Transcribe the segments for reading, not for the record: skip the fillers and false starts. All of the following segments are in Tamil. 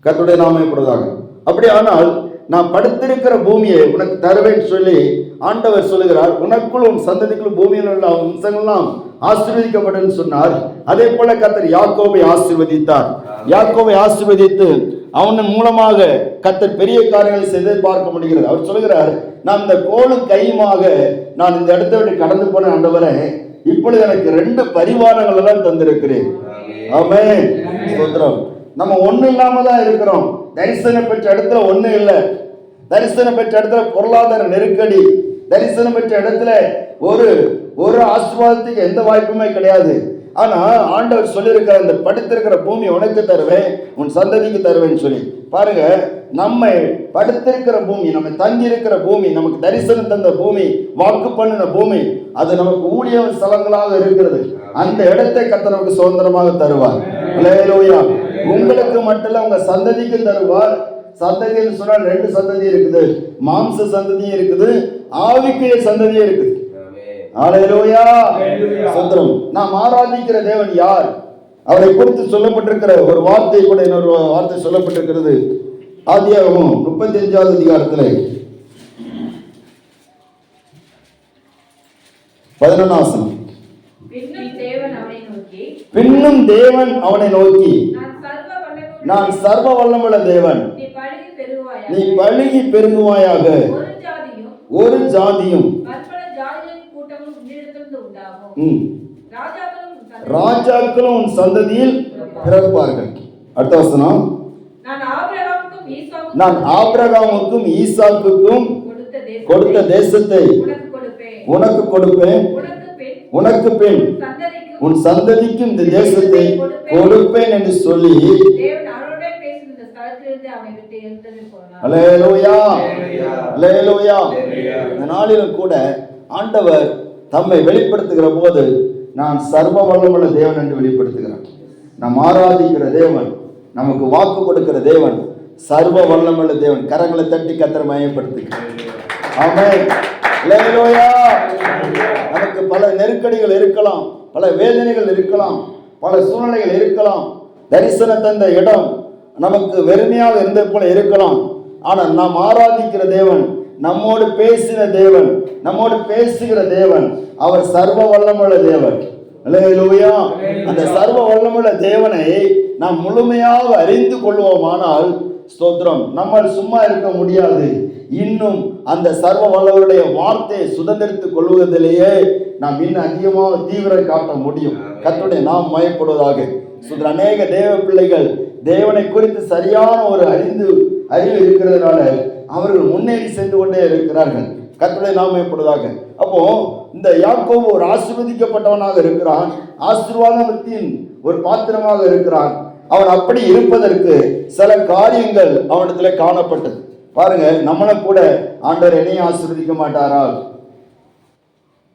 கர்த்தருடைய நாமம் எப்பொழுதாக. அப்படி ஆனால் நான் படுத்திருக்கிற பூமியை உனக்கு தருவேன் சொல்லி ஆண்டவர் சொல்லுகிறார். உனக்குள் உன் சந்ததிக்குள் பூமியில் உள்ள வம்சங்கள்லாம் ஆசீர்வதிக்கப்படும் சொன்னார். அதே போல கர்த்தர் யாக்கோபை ஆசீர்வதித்தார். யாக்கோபை ஆசீர்வதித்து அவன் மூலமாக கர்த்தர் பெரிய காரியங்களை செய்து பார்க்க முடிகிறது. அவர் சொல்லுகிறார், நான் இந்த கோலும் கையுமாக நான் இந்த இடத்தை விட்டு கடந்து போன ஆண்டவரே, இப்பொழுது எனக்கு 2 பரிவாரங்கள் எல்லாம் தந்திருக்கிறேன். ஆமென். ஸ்தோத்திரம். நம்ம ஒண்ணு இல்லாம தான் இருக்கிறோம். தரிசனம் பெற்ற இடத்துல ஒண்ணு இல்லை. தரிசனம் பெற்ற இடத்துல பொருளாதார நெருக்கடி, தரிசனம் பெற்ற இடத்துல ஒரு ஆசீர்வாதத்துக்கு எந்த வாய்ப்புமே கிடையாது. ஆனா ஆண்டவர் சொல்லியிருக்கிற இந்த படுத்திருக்கிற பூமி உனக்கு தருவேன், உன் சந்ததிக்கு தருவேன்னு சொல்லி பாருங்க. நம்ம படுத்திருக்கிற பூமி, நம்ம தங்கி இருக்கிற பூமி, நமக்கு தரிசனம் தந்த பூமி, வாக்கு பண்ணின பூமி, அது நமக்கு ஊழிய ஸ்தலங்களாக இருக்கிறது. அந்த இடத்தை கர்த்தர் நமக்கு சுதந்திரமாக தருவார். அல்லேலூயா. உங்களுக்கு மட்டும் இல்ல, உங்க சந்ததிக்கு தருவார். சந்ததின்னு சொன்னா 2 சந்ததி இருக்குது. மாம்ச சந்ததியும் இருக்குது, ஆவிக்குரிய சந்ததியும் இருக்குது. அல்லேலூயா. ஸ்தோத்திரம். நாம் ஆராதிக்கிற தேவன் யார்? அவரை குறித்து சொல்லப்பட்டிருக்கிற ஒரு வார்த்தை கூட, இன்னொரு வார்த்தை சொல்லப்பட்டிருக்கிறது. ஆதியாகமம் 35வது அதிகாரத்தில் 11ஆம் வசனம். பின்னும் தேவன் அவனை நோக்கி, நான் சர்வ வல்லமுள்ள தேவன், நீ பலுகி பெருகுவாயாக, ஒரு ஜாதியும் ராஜாக்களும் உன் சந்ததியில் பிறப்பார்கள். அடுத்த வசனம். நான் ஆபிரகாமுக்கும் ஈசாக்குக்கும் கொடுத்த தேசத்தை உனக்கு கொடுப்பேன், உனக்கு பின் உன் சந்ததிக்கும் இந்த தேசத்தை கொடுப்பேன் என்று சொல்லி அல்லேலூயா, அல்லேலூயா. இந்த நாளிலும் கூட ஆண்டவர் தம்மை வெளிப்படுத்துகிற போது நான் சர்வ வல்லமுள்ள தேவன் என்று வெளிப்படுத்துகிறார். நாம் ஆராதிக்கிற தேவன், நமக்கு வாக்கு கொடுக்கிற தேவன், சர்வ வல்லமுள்ள தேவன். கரங்களை தட்டி கர்த்தரை மகிமைப்படுத்துகிறார். ஆமென். அல்லேலூயா. நமக்கு பல நெருக்கடிகள் இருக்கலாம், பல வேதனைகள் இருக்கலாம், பல சூழ்நிலைகள் இருக்கலாம். தரிசனம் தந்த இடம் நமக்கு வெறுமையாக இருந்தது போல இருக்கலாம். ஆனால் நாம் ஆராதிக்கிற தேவன், நம்மோடு பேசின தேவன், நம்மோடு பேசுகிற தேவன், அவர் சர்வ வல்லமுள்ள தேவன். அல்லேலூயா. அந்த சர்வ வல்லமுள்ள தேவனை நாம் முழுமையாக அறிந்து கொள்வோமானால், ஸ்தோத்திரம், நம்மால் சும்மா இருக்க முடியாது. இன்னும் அந்த சர்வ வல்லவருடைய வார்த்தையை சுதந்திரித்துக் கொள்வதிலேயே நாம் இன்னும் அதிகமாக தீவிரம் காட்ட முடியும். கர்த்தருடைய நாம் மயப்படுவதாக. அநேக தேவ பிள்ளைகள் தேவனை குறித்து சரியான ஒரு அறிவு இருக்கிறதுனால அவர்கள் முன்னேறி சென்று கொண்டே இருக்கிறார்கள். கர்த்தருடைய நாமம் மகிமைப்படுவதாக. அப்போ இந்த யாக்கோபு ஒரு ஆசீர்வதிக்கப்பட்டவனாக இருக்கிறான், ஆசீர்வாதத்தின் ஒரு பாத்திரமாக இருக்கிறான். அவன் அப்படி இருப்பதற்கு சில காரியங்கள் அவனிடத்துல காணப்பட்டது. பாருங்க, நம்மளை கூட ஆண்டவர் என்னையும் ஆசீர்வதிக்க மாட்டாரா,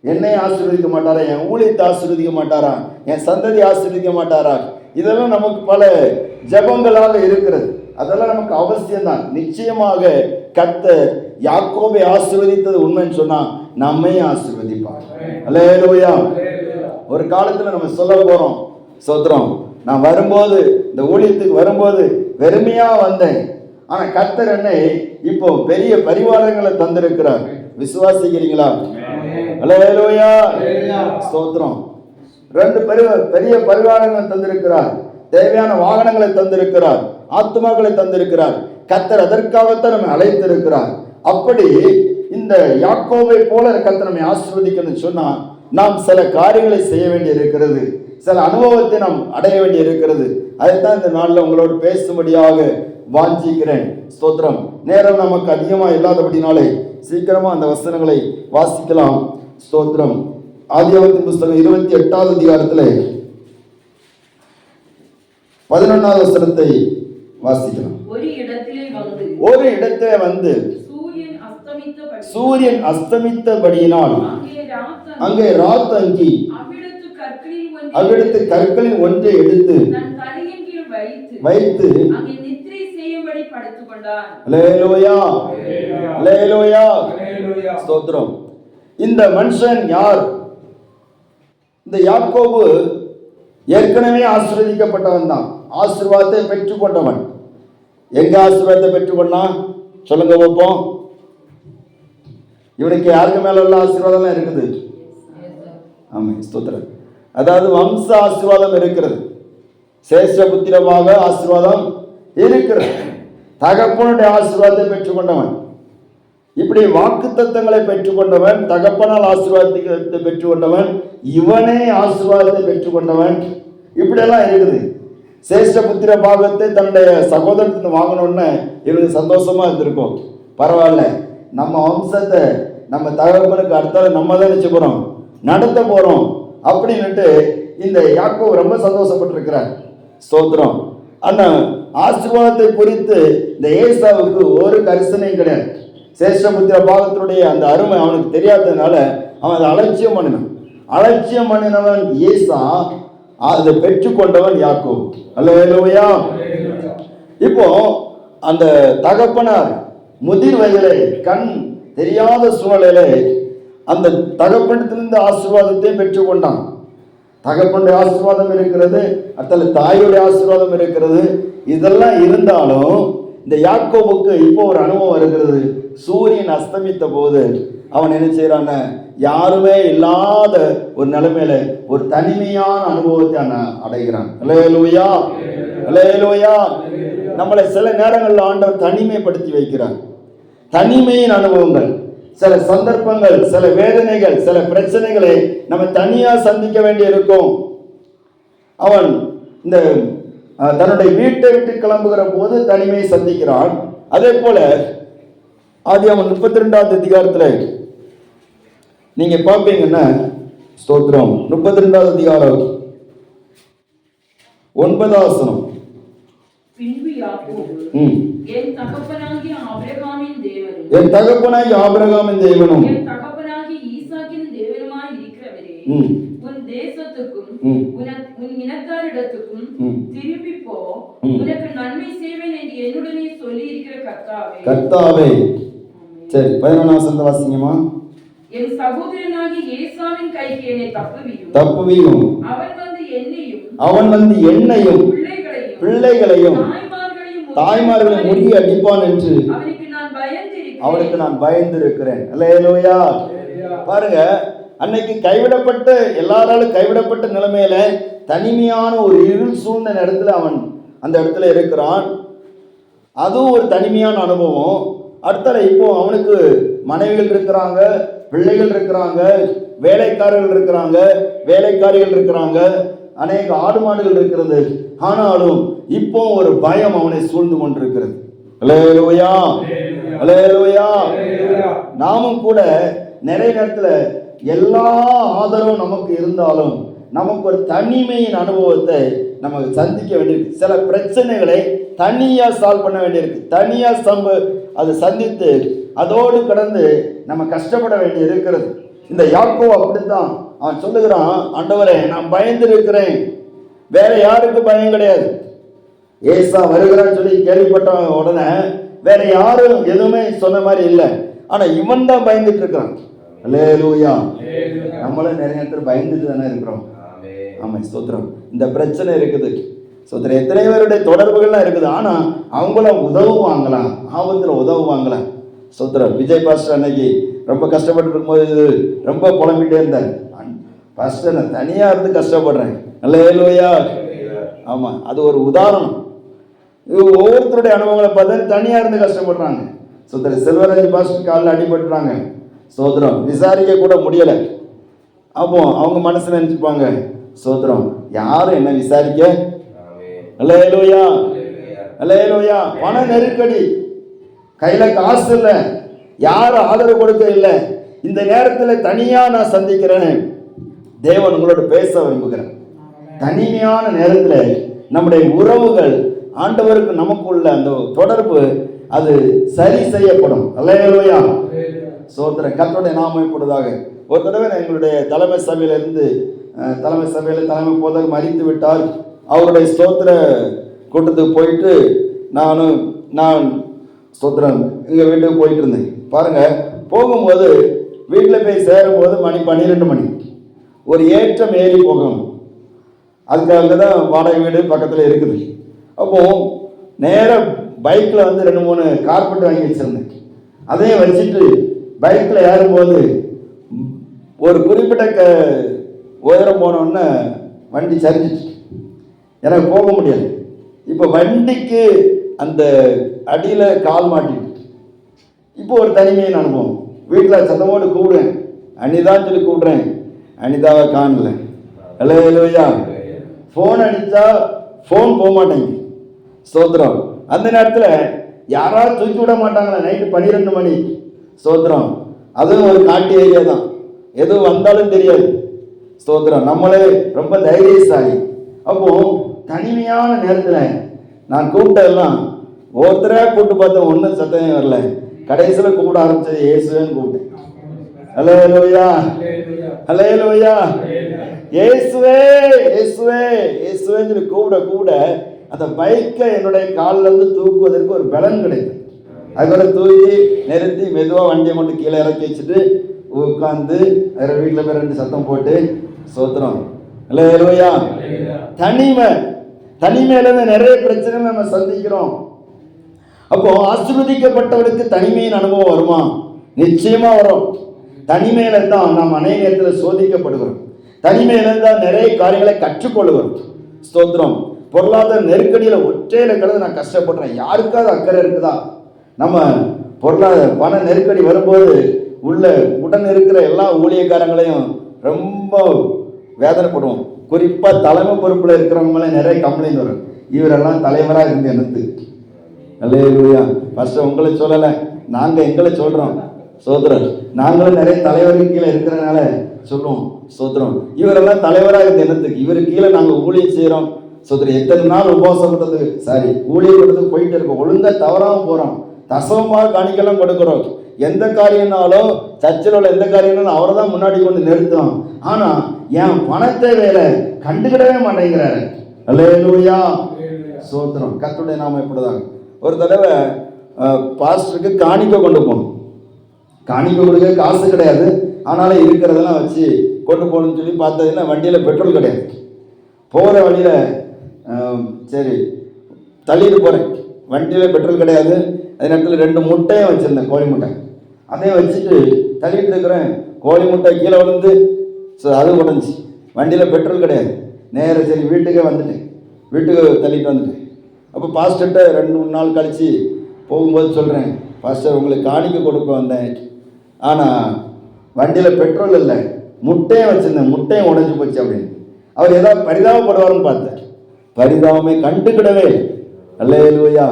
என்னை ஆசீர்வதிக்க மாட்டாரா, என் ஊழியத்தை ஆசீர்வதிக்க மாட்டாரா, என் சந்ததி ஆசீர்வதிக்க மாட்டாரா, இதெல்லாம் நமக்கு பல ஜெபங்களாக இருக்கிறது. அதெல்லாம் நமக்கு அவசியம்தான். நிச்சயமாக கர்த்தர் யாக்கோபை ஆசீர்வதித்தது உண்மைன்னு சொன்னா நம்மையும் ஆசீர்வதிப்பார். அல்லேலூயா. ஒரு காலத்துல நம்ம சொல்ல போறோம், ஸ்தோத்திரம், நான் வரும்போது, இந்த ஊழியத்துக்கு வரும்போது வெறுமையா வந்தேன், ஆனா கர்த்தர் என்னை இப்போ பெரிய பரிவாரங்களை தந்திருக்கிறார். விசுவாசிக்கிறீங்களா? அல்லேலூயா. ஸ்தோத்திரம். 2 பெரிய பரிவாரங்களை தந்திருக்கிறார், தேவையான வாகனங்களை தந்திருக்கிறார், ஆத்துமாக்களை தந்திருக்கிறார். கர்த்தர் அதற்காகத்தான் நம்மை அழைத்திருக்கிறார். அப்படி இந்த யாக்கோபை போல கர்த்தர் நம்மை ஆசீர்வதிக்கணும்னு சொன்னா நாம் சில காரியங்களை செய்ய வேண்டி இருக்கிறது, சில அனுபவத்தை நாம் அடைய வேண்டி இருக்கிறது. அதைத்தான் இந்த நாளில் உங்களோடு பேசும்படியாக வாஞ்சிக்கிறேன். ஸ்தோத்திரம். நேரம் நமக்கு அதிகமாக இல்லாதபடினாலே சீக்கிரமா அந்த வசனங்களை வாசிக்கலாம். ஸ்தோத்திரம். ஆதியாகமத்தின் புஸ்தகம் 28வது அதிகாரத்தில் 11வது வசனத்தை வாசிக்கலாம். ஒரு இடத்திலே வந்து சூரியன் அஸ்தமித்தபடியினால் அங்கே ராத்தங்கி அவ்விடத்து கற்களில் ஒன்றை எடுத்து வைத்து அல்லேலூயா, அல்லேலூயா, ஸ்தோத்திரம். இந்த மனுஷன் யார்? இந்த யாக்கோபு ஏற்கனவே ஆசீர்வதிக்கப்பட்டவன் தான், ஆசீர்வாதத்தை பெற்றுக்கொண்டவன். எங்க ஆசீர்வாதத்தை பெற்றுக்கொண்டா சொல்லுங்க பார்ப்போம். இவனுக்கு யாருக்கு மேல உள்ள ஆசீர்வாதம் இருக்குது? ஆமா, ஸ்தோத்திரம். அதாவது வம்ச ஆசீர்வாதம் இருக்கிறது, சேஷ புத்திரமாக ஆசீர்வாதம் இருக்கிறது. தகப்பனுடைய ஆசீர்வாதத்தை பெற்றுக்கொண்டவன், இப்படி வாக்கு தத்தங்களை பெற்றுக்கொண்டவன், தகப்பனால் ஆசீர்வாதத்தை பெற்றுக்கொண்டவன், இவனே ஆசீர்வாதத்தை பெற்றுக்கொண்டவன், இப்படியெல்லாம் இருக்குது. சேஷ்ட புத்திர பாகத்தை தன்னுடைய சகோதரத்துக்கு வாங்கணும்னு இவனுக்கு சந்தோஷமா இருந்திருக்கும். பரவாயில்ல, நம்ம வம்சத்தை நம்ம தகப்பனுக்கு அடுத்த நம்ம தான் நினைச்சு போறோம், நடத்த போறோம் அப்படின்னுட்டு இந்த யாக்கோபு ரொம்ப சந்தோஷப்பட்டிருக்கிறார். ஸ்தோத்திரம். ஆனா ஆசீர்வாதத்தை குறித்து இந்த ஏசாவுக்கு ஒரு கரிசனையும் கிடையாது. சேஷபுத்திர பாகத்தினுடைய அந்த அருமை அவனுக்கு தெரியாததுனால அவன் அதை அலட்சியம் பண்ணினான். அலட்சியம் பண்ணினவன் ஏசா, அதை பெற்றுக்கொண்டவன் யாக்கோபு. அல்லேலூயா. இப்போ அந்த தகப்பனார் முதிர் வயதிலே கண் தெரியாத சூழலிலே அந்த தகப்பனத்திலிருந்து ஆசீர்வாதத்தை பெற்றுக்கொண்டான். தகப்பனுடைய ஆசீர்வாதம் இருக்கிறது, அடுத்த தாயுடைய ஆசீர்வாதம் இருக்கிறது. இதெல்லாம் இருந்தாலும் இந்த யாக்கோபுக்கு இப்போ ஒரு அனுபவம் இருக்கிறது. சூரியன் அஸ்தமித்த போது அவன் என்ன செய்யறான, யாருமே இல்லாத ஒரு நிலைமையில ஒரு தனிமையான அனுபவத்தை அவன் அடைகிறான். அல்லேலூயா, அல்லேலூயா. நம்மளை சில நேரங்களில் ஆண்டவர் தனிமைப்படுத்தி வைக்கிறார். தனிமையின் அனுபவங்கள், சில சந்தர்ப்பங்கள், சில வேதனைகள், சில பிரச்சனைகளை நம்ம தனியா சந்திக்க வேண்டி இருக்கும். அவன் இந்த தன்னுடைய வீட்டை விட்டு கிளம்புகிற போது தனிமையை சந்திக்கிறான். அதே போல ஆதியாகமம் 32வது அதிகாரத்துல நீங்க பார்ப்பீங்கன்னா, ஸ்தோத்திரம், 32வது அதிகாரம் 9வது வசனம். பின்பு யாக்கோபு, என் தகப்பனாகிய ஆபிரகாமின் தேவனும், என் தகப்பனாகிய ஆபிரகாமின் தேவனும், என் தகப்பனாகிய ஈசாக்கின் தேவனுமாய் இருக்கிறவரே, உன் தேசத்துக்கும் உன் இனத்தாரிடத்துக்கும் திரும்பி போ, உனக்கு நன்மை செய்வேன் என்று என்னுடனே சொல்லி இருக்கிற கர்த்தாவே. கர்த்தாவே. சரி, 11வது வசனத்தை வாசிங்கம்மா. என் சகோதரனாகிய ஏசாவின் கைக்கு என்னை தப்புவியும், அவன் வந்து என்னையும் பிள்ளைகளையும் தாய்மார்களையும் முறிய அடிப்பான் என்று அவனுக்கு நான் பயந்திருக்கிறேன். அல்லேலூயா. பாருங்க, அன்னைக்கு கைவிடப்பட்ட, எல்லாராலும் கைவிடப்பட்ட நிலைமையில தனிமையான ஒரு இருள் சூழ்ந்த இடத்துல அவன் அந்த இடத்துல இருக்கிறான். அதுவும் ஒரு தனிமையான அனுபவம். அடுத்த இப்போ அவனுக்கு மனைவிகள் இருக்கிறாங்க, பிள்ளைகள் இருக்கிறாங்க, வேலைக்காரர்கள் இருக்கிறாங்க, வேலைக்காரிகள் இருக்கிறாங்க, அநேக ஆடு மாடுகள் இருக்கிறது. ஆனாலும் இப்போ ஒரு பயம் அவனை சூழ்ந்து கொண்டிருக்கிறது. அல்லேலூயா, அல்லேலூயா. நாமும் கூட நிறைய நேரத்துல எல்லா ஆதரவும் நமக்கு இருந்தாலும் நமக்கு ஒரு தனிமையின் அனுபவத்தை நமக்கு சந்திக்க வேண்டியிருக்கு. சில பிரச்சனைகளை தனியா சால்வ் பண்ண வேண்டியிருக்கு. தனியா அதை சந்தித்து அதோடு கடந்து நம்ம கஷ்டப்பட வேண்டி இருக்கிறது. இந்த யாக்கோபு அப்படித்தான். அவன் சொல்லுகிறான், ஆண்டவரே, நான் பயந்து இருக்கிறேன். வேற யாருக்கு பயம் கிடையாது. ஏசா வருகிறான்னு சொல்லி கேள்விப்பட்ட உடனே வேற யாரும் எதுவுமே சொன்ன மாதிரி இல்லை. ஆனா இவன் தான் பயந்துட்டு இருக்கிறான். அல்லேலூயா. நம்மளும் நிறைய நேரத்தில் பயந்துட்டு தானே இருக்கிறோம். ஆமா, ஸ்தோத்திரம். இந்த பிரச்சனை இருக்குது, ஸ்தோத்திரம். எத்தனை பேருடைய தொடர்புகள்லாம் இருக்குது. ஆனா அவங்கள உதவுவாங்களா? ஆபத்துல உதவுவாங்களா? ஸ்தோத்திரம். விஜய் பாஸ்டர் அன்னைக்கு ரொம்ப கஷ்டப்பட்டு இருக்கும்போது ரொம்ப புலம்பிட்டே இருந்தார். பாஸ்டர், நான் தனியா இருந்து கஷ்டப்படுறேன். அல்லேலூயா. ஆமா, அது ஒரு உதாரணம். ஒவ்வொருத்தருடைய அனுபவங்களை பார்த்தா தனியா இருந்து கஷ்டப்படுறாங்க. ஸ்தோத்திரம். செல்வராஜ் பாஸ்டர் காலில் அடிபட்டுறாங்க. ஸ்தோத்திரம். விசாரிக்க கூட முடியல. அப்போ அவங்க மனசுல நினைச்சுப்பாங்க, ஸ்தோத்திரம், யாரும் என்ன விசாரிக்க? அல்லேலூயா, அல்லேலூயா. பண நெருக்கடி, கையில காசு இல்லை, யாரும் ஆதரவு கொடுக்க இல்லை. இந்த நேரத்தில் தனியா நான் சந்திக்கிறேன். தேவன் உங்களோட பேச விரும்புகிறேன். தனிமையான நேரத்தில் நம்முடைய உறவுகள், ஆண்டவருக்கு நமக்கு உள்ள அந்த தொடர்பு, அது சரி செய்யப்படும். அல்லேலூயா, ஸ்தோத்திரம். கர்த்தருடைய நாமம் இப்பொழுதாக. ஒரு தடவை எங்களுடைய தலைமை சபையிலிருந்து தலைமை போதகர் மரித்து விட்டார். அவருடைய ஸ்தோத்திர கூட்டத்துக்கு போயிட்டு நான் ஸ்தோத்திரம் எங்கள் வீட்டுக்கு போயிட்டு இருந்தேன். பாருங்க, போகும்போது வீட்டில் போய் சேரும்போது மணி 12 மணி. ஒரு ஏற்றம் ஏறி போகணும். அதுக்காக தான் வாடகை வீடு பக்கத்தில் இருக்குது. அப்போ நேராக பைக்கில் வந்து 2-3 கார்பெட் வாங்கி வச்சுருந்தேன். அதையும் வச்சுட்டு பைக்கில் ஏறும்போது ஒரு குறிப்பிட்ட உயரம் போனோன்னே வண்டி சரிஞ்சிச்சு, எனக்கு போக முடியாது. இப்போ வண்டிக்கு அந்த அடியில் கால் மாட்டிட்டு இப்போ ஒரு தனிமையின் அனுபவம். வீட்டில் சத்தமோடு கூப்பிடுவேன், அனிதான்னு சொல்லி கூப்பிடுறேன், அனிதாவை காணல. அல்லேலூயா. ஃபோன் அடித்தா ஃபோன் போக மாட்டேங்குது. ஸ்தோத்திரம். அந்த நேரத்தில் யாராவது தூக்கி விட மாட்டாங்களா? நைட்டு 12 மணி. ஸ்தோத்திரம். அதுவும் ஒரு காட்டு ஏரியா தான், எதுவும் வந்தாலும் தெரியாது. ஸ்தோத்திரம். நம்மளே ரொம்ப தைரியசாலி. அப்போ தனிமையான நேரத்தில் நான் கூப்பிட்டதெல்லாம் ஒருத்தரையாக கூப்பிட்டு பார்த்தேன், ஒன்றும் சத்தமே வரல. கடைசியில் கூப்பிட ஆரம்பிச்சது இயேசுன்னு கூப்பிட்டேன். அல்லேலூயா, அல்லேலூயா. இயேசுவே இயேசுவே இயேசுவேன்னு சொல்லி கூப்பிட அந்த பைக்கை என்னுடைய காலில் இருந்து தூக்குவதற்கு ஒரு பலன் கிடைக்கும். அதோட தூக்கி நிறுத்தி மெதுவாக வண்டியை மட்டும் கீழே இறக்கி வச்சுட்டு உட்காந்து வேறு வீட்டில் போய் 2 சத்தம் போட்டு சோத்திரம். அல்லேலூயா. தனிமையிலேருந்து நிறைய பிரச்சனைகள் நம்ம சந்திக்கிறோம். அப்போ ஆசீர்வதிக்கப்பட்டவருக்கு தனிமையின் அனுபவம் வருமா? நிச்சயமா வரும். தனிமையில தான் நாம் அநேக நேரத்தில் சோதிக்கப்படுகிறோம். தனிமையில தான் நிறைய காரியங்களை கற்றுக்கொள்கிறோம். ஸ்தோத்திரம். பொருளாதார நெருக்கடியில் ஒற்றையில கிடந்து நான் கஷ்டப்படுறேன், யாருக்காவது அக்கறை இருக்குதா? நம்ம பொருளாதார பண நெருக்கடி வரும்போது உடன் இருக்கிற எல்லா ஊழியக்காரங்களையும் ரொம்ப வேதனைப்படுவோம். குறிப்பாக தலைமை பொறுப்பில் இருக்கிறவங்களே நிறைய கம்ப்ளைண்ட் வரும், இவரெல்லாம் தலைவராக இருந்து எனக்கு. அல்லேலூயா. ஃபர்ஸ்ட் உங்களை சொல்லலை, நாங்கள் எங்களை சொல்கிறோம். சோதரன், நாங்களும் நிறைய தலைவருக்கு கீழே இருக்கிறனால சொல்லுவோம். சோதரம், இவரெல்லாம் தலைவராக இருந்து என்னத்துக்கு? இவருக்கு கீழே நாங்கள் ஊழியம் செய்கிறோம். சோதரன், எத்தனை நாள் உபவாசம் பண்ணுறதுக்கு, சாரி ஊழியம் பண்ணுறதுக்கு போயிட்டு இருக்கோம். ஒழுங்காக தவறாமல் போகிறோம், தசவமாக காணிக்கெல்லாம் கொடுக்குறோம். எந்த காரியம்னாலும் சர்ச்சில் உள்ள எந்த காரியம்னாலும் அவரை தான் முன்னாடி கொண்டு நிறுத்துறோம். ஆனால் என் பணத்தை வேற கண்டுக்கிடவே மாட்டேங்கிறாரு. அல்லேலூயா. சோத்திரம். கர்த்தருடைய நாமம் எப்படிதான். ஒரு தடவை பாஸ்டருக்கு காணிக்கை கொண்டு போகணும். காணிக்கை கொடுக்க காசு கிடையாது, ஆனாலும் இருக்கிறதெல்லாம் வச்சு கொண்டு போகணும்னு சொல்லி பார்த்ததுன்னா வண்டியில் பெட்ரோல் கிடையாது. போகிற வழியில் சரி தள்ளிட்டு போகிறேன், வண்டியில் பெட்ரோல் கிடையாது. அதே நேரத்தில் 2 முட்டையும் வச்சுருந்தேன், கோழி முட்டை. அதையும் வச்சுட்டு தள்ளிட்டு இருக்கிறேன். கோழி முட்டை கீழே விழுந்து அது உடஞ்சி. வண்டியில் பெட்ரோல் கிடையாது. நேராக சரி வீட்டுக்கே வந்துட்டேன், வீட்டுக்கு தள்ளிட்டு வந்துட்டேன். அப்போ பாஸ்டர்கிட்ட 2-3 நாள் கழித்து போகும்போது சொல்கிறேன், பாஸ்டர் உங்களுக்கு காணிக்கை கொடுக்க வந்தேன், ஆனால் வண்டியில் பெட்ரோல் இல்லை, முட்டையும் வச்சுருந்தேன், முட்டையும் உடஞ்சி போச்சு அப்படின்னு. அவர் ஏதாவது பரிதாபப்படுவார்னு பார்த்தேன், பரிதாபமே கண்டுக்கிடவே. அல்லேலூயா.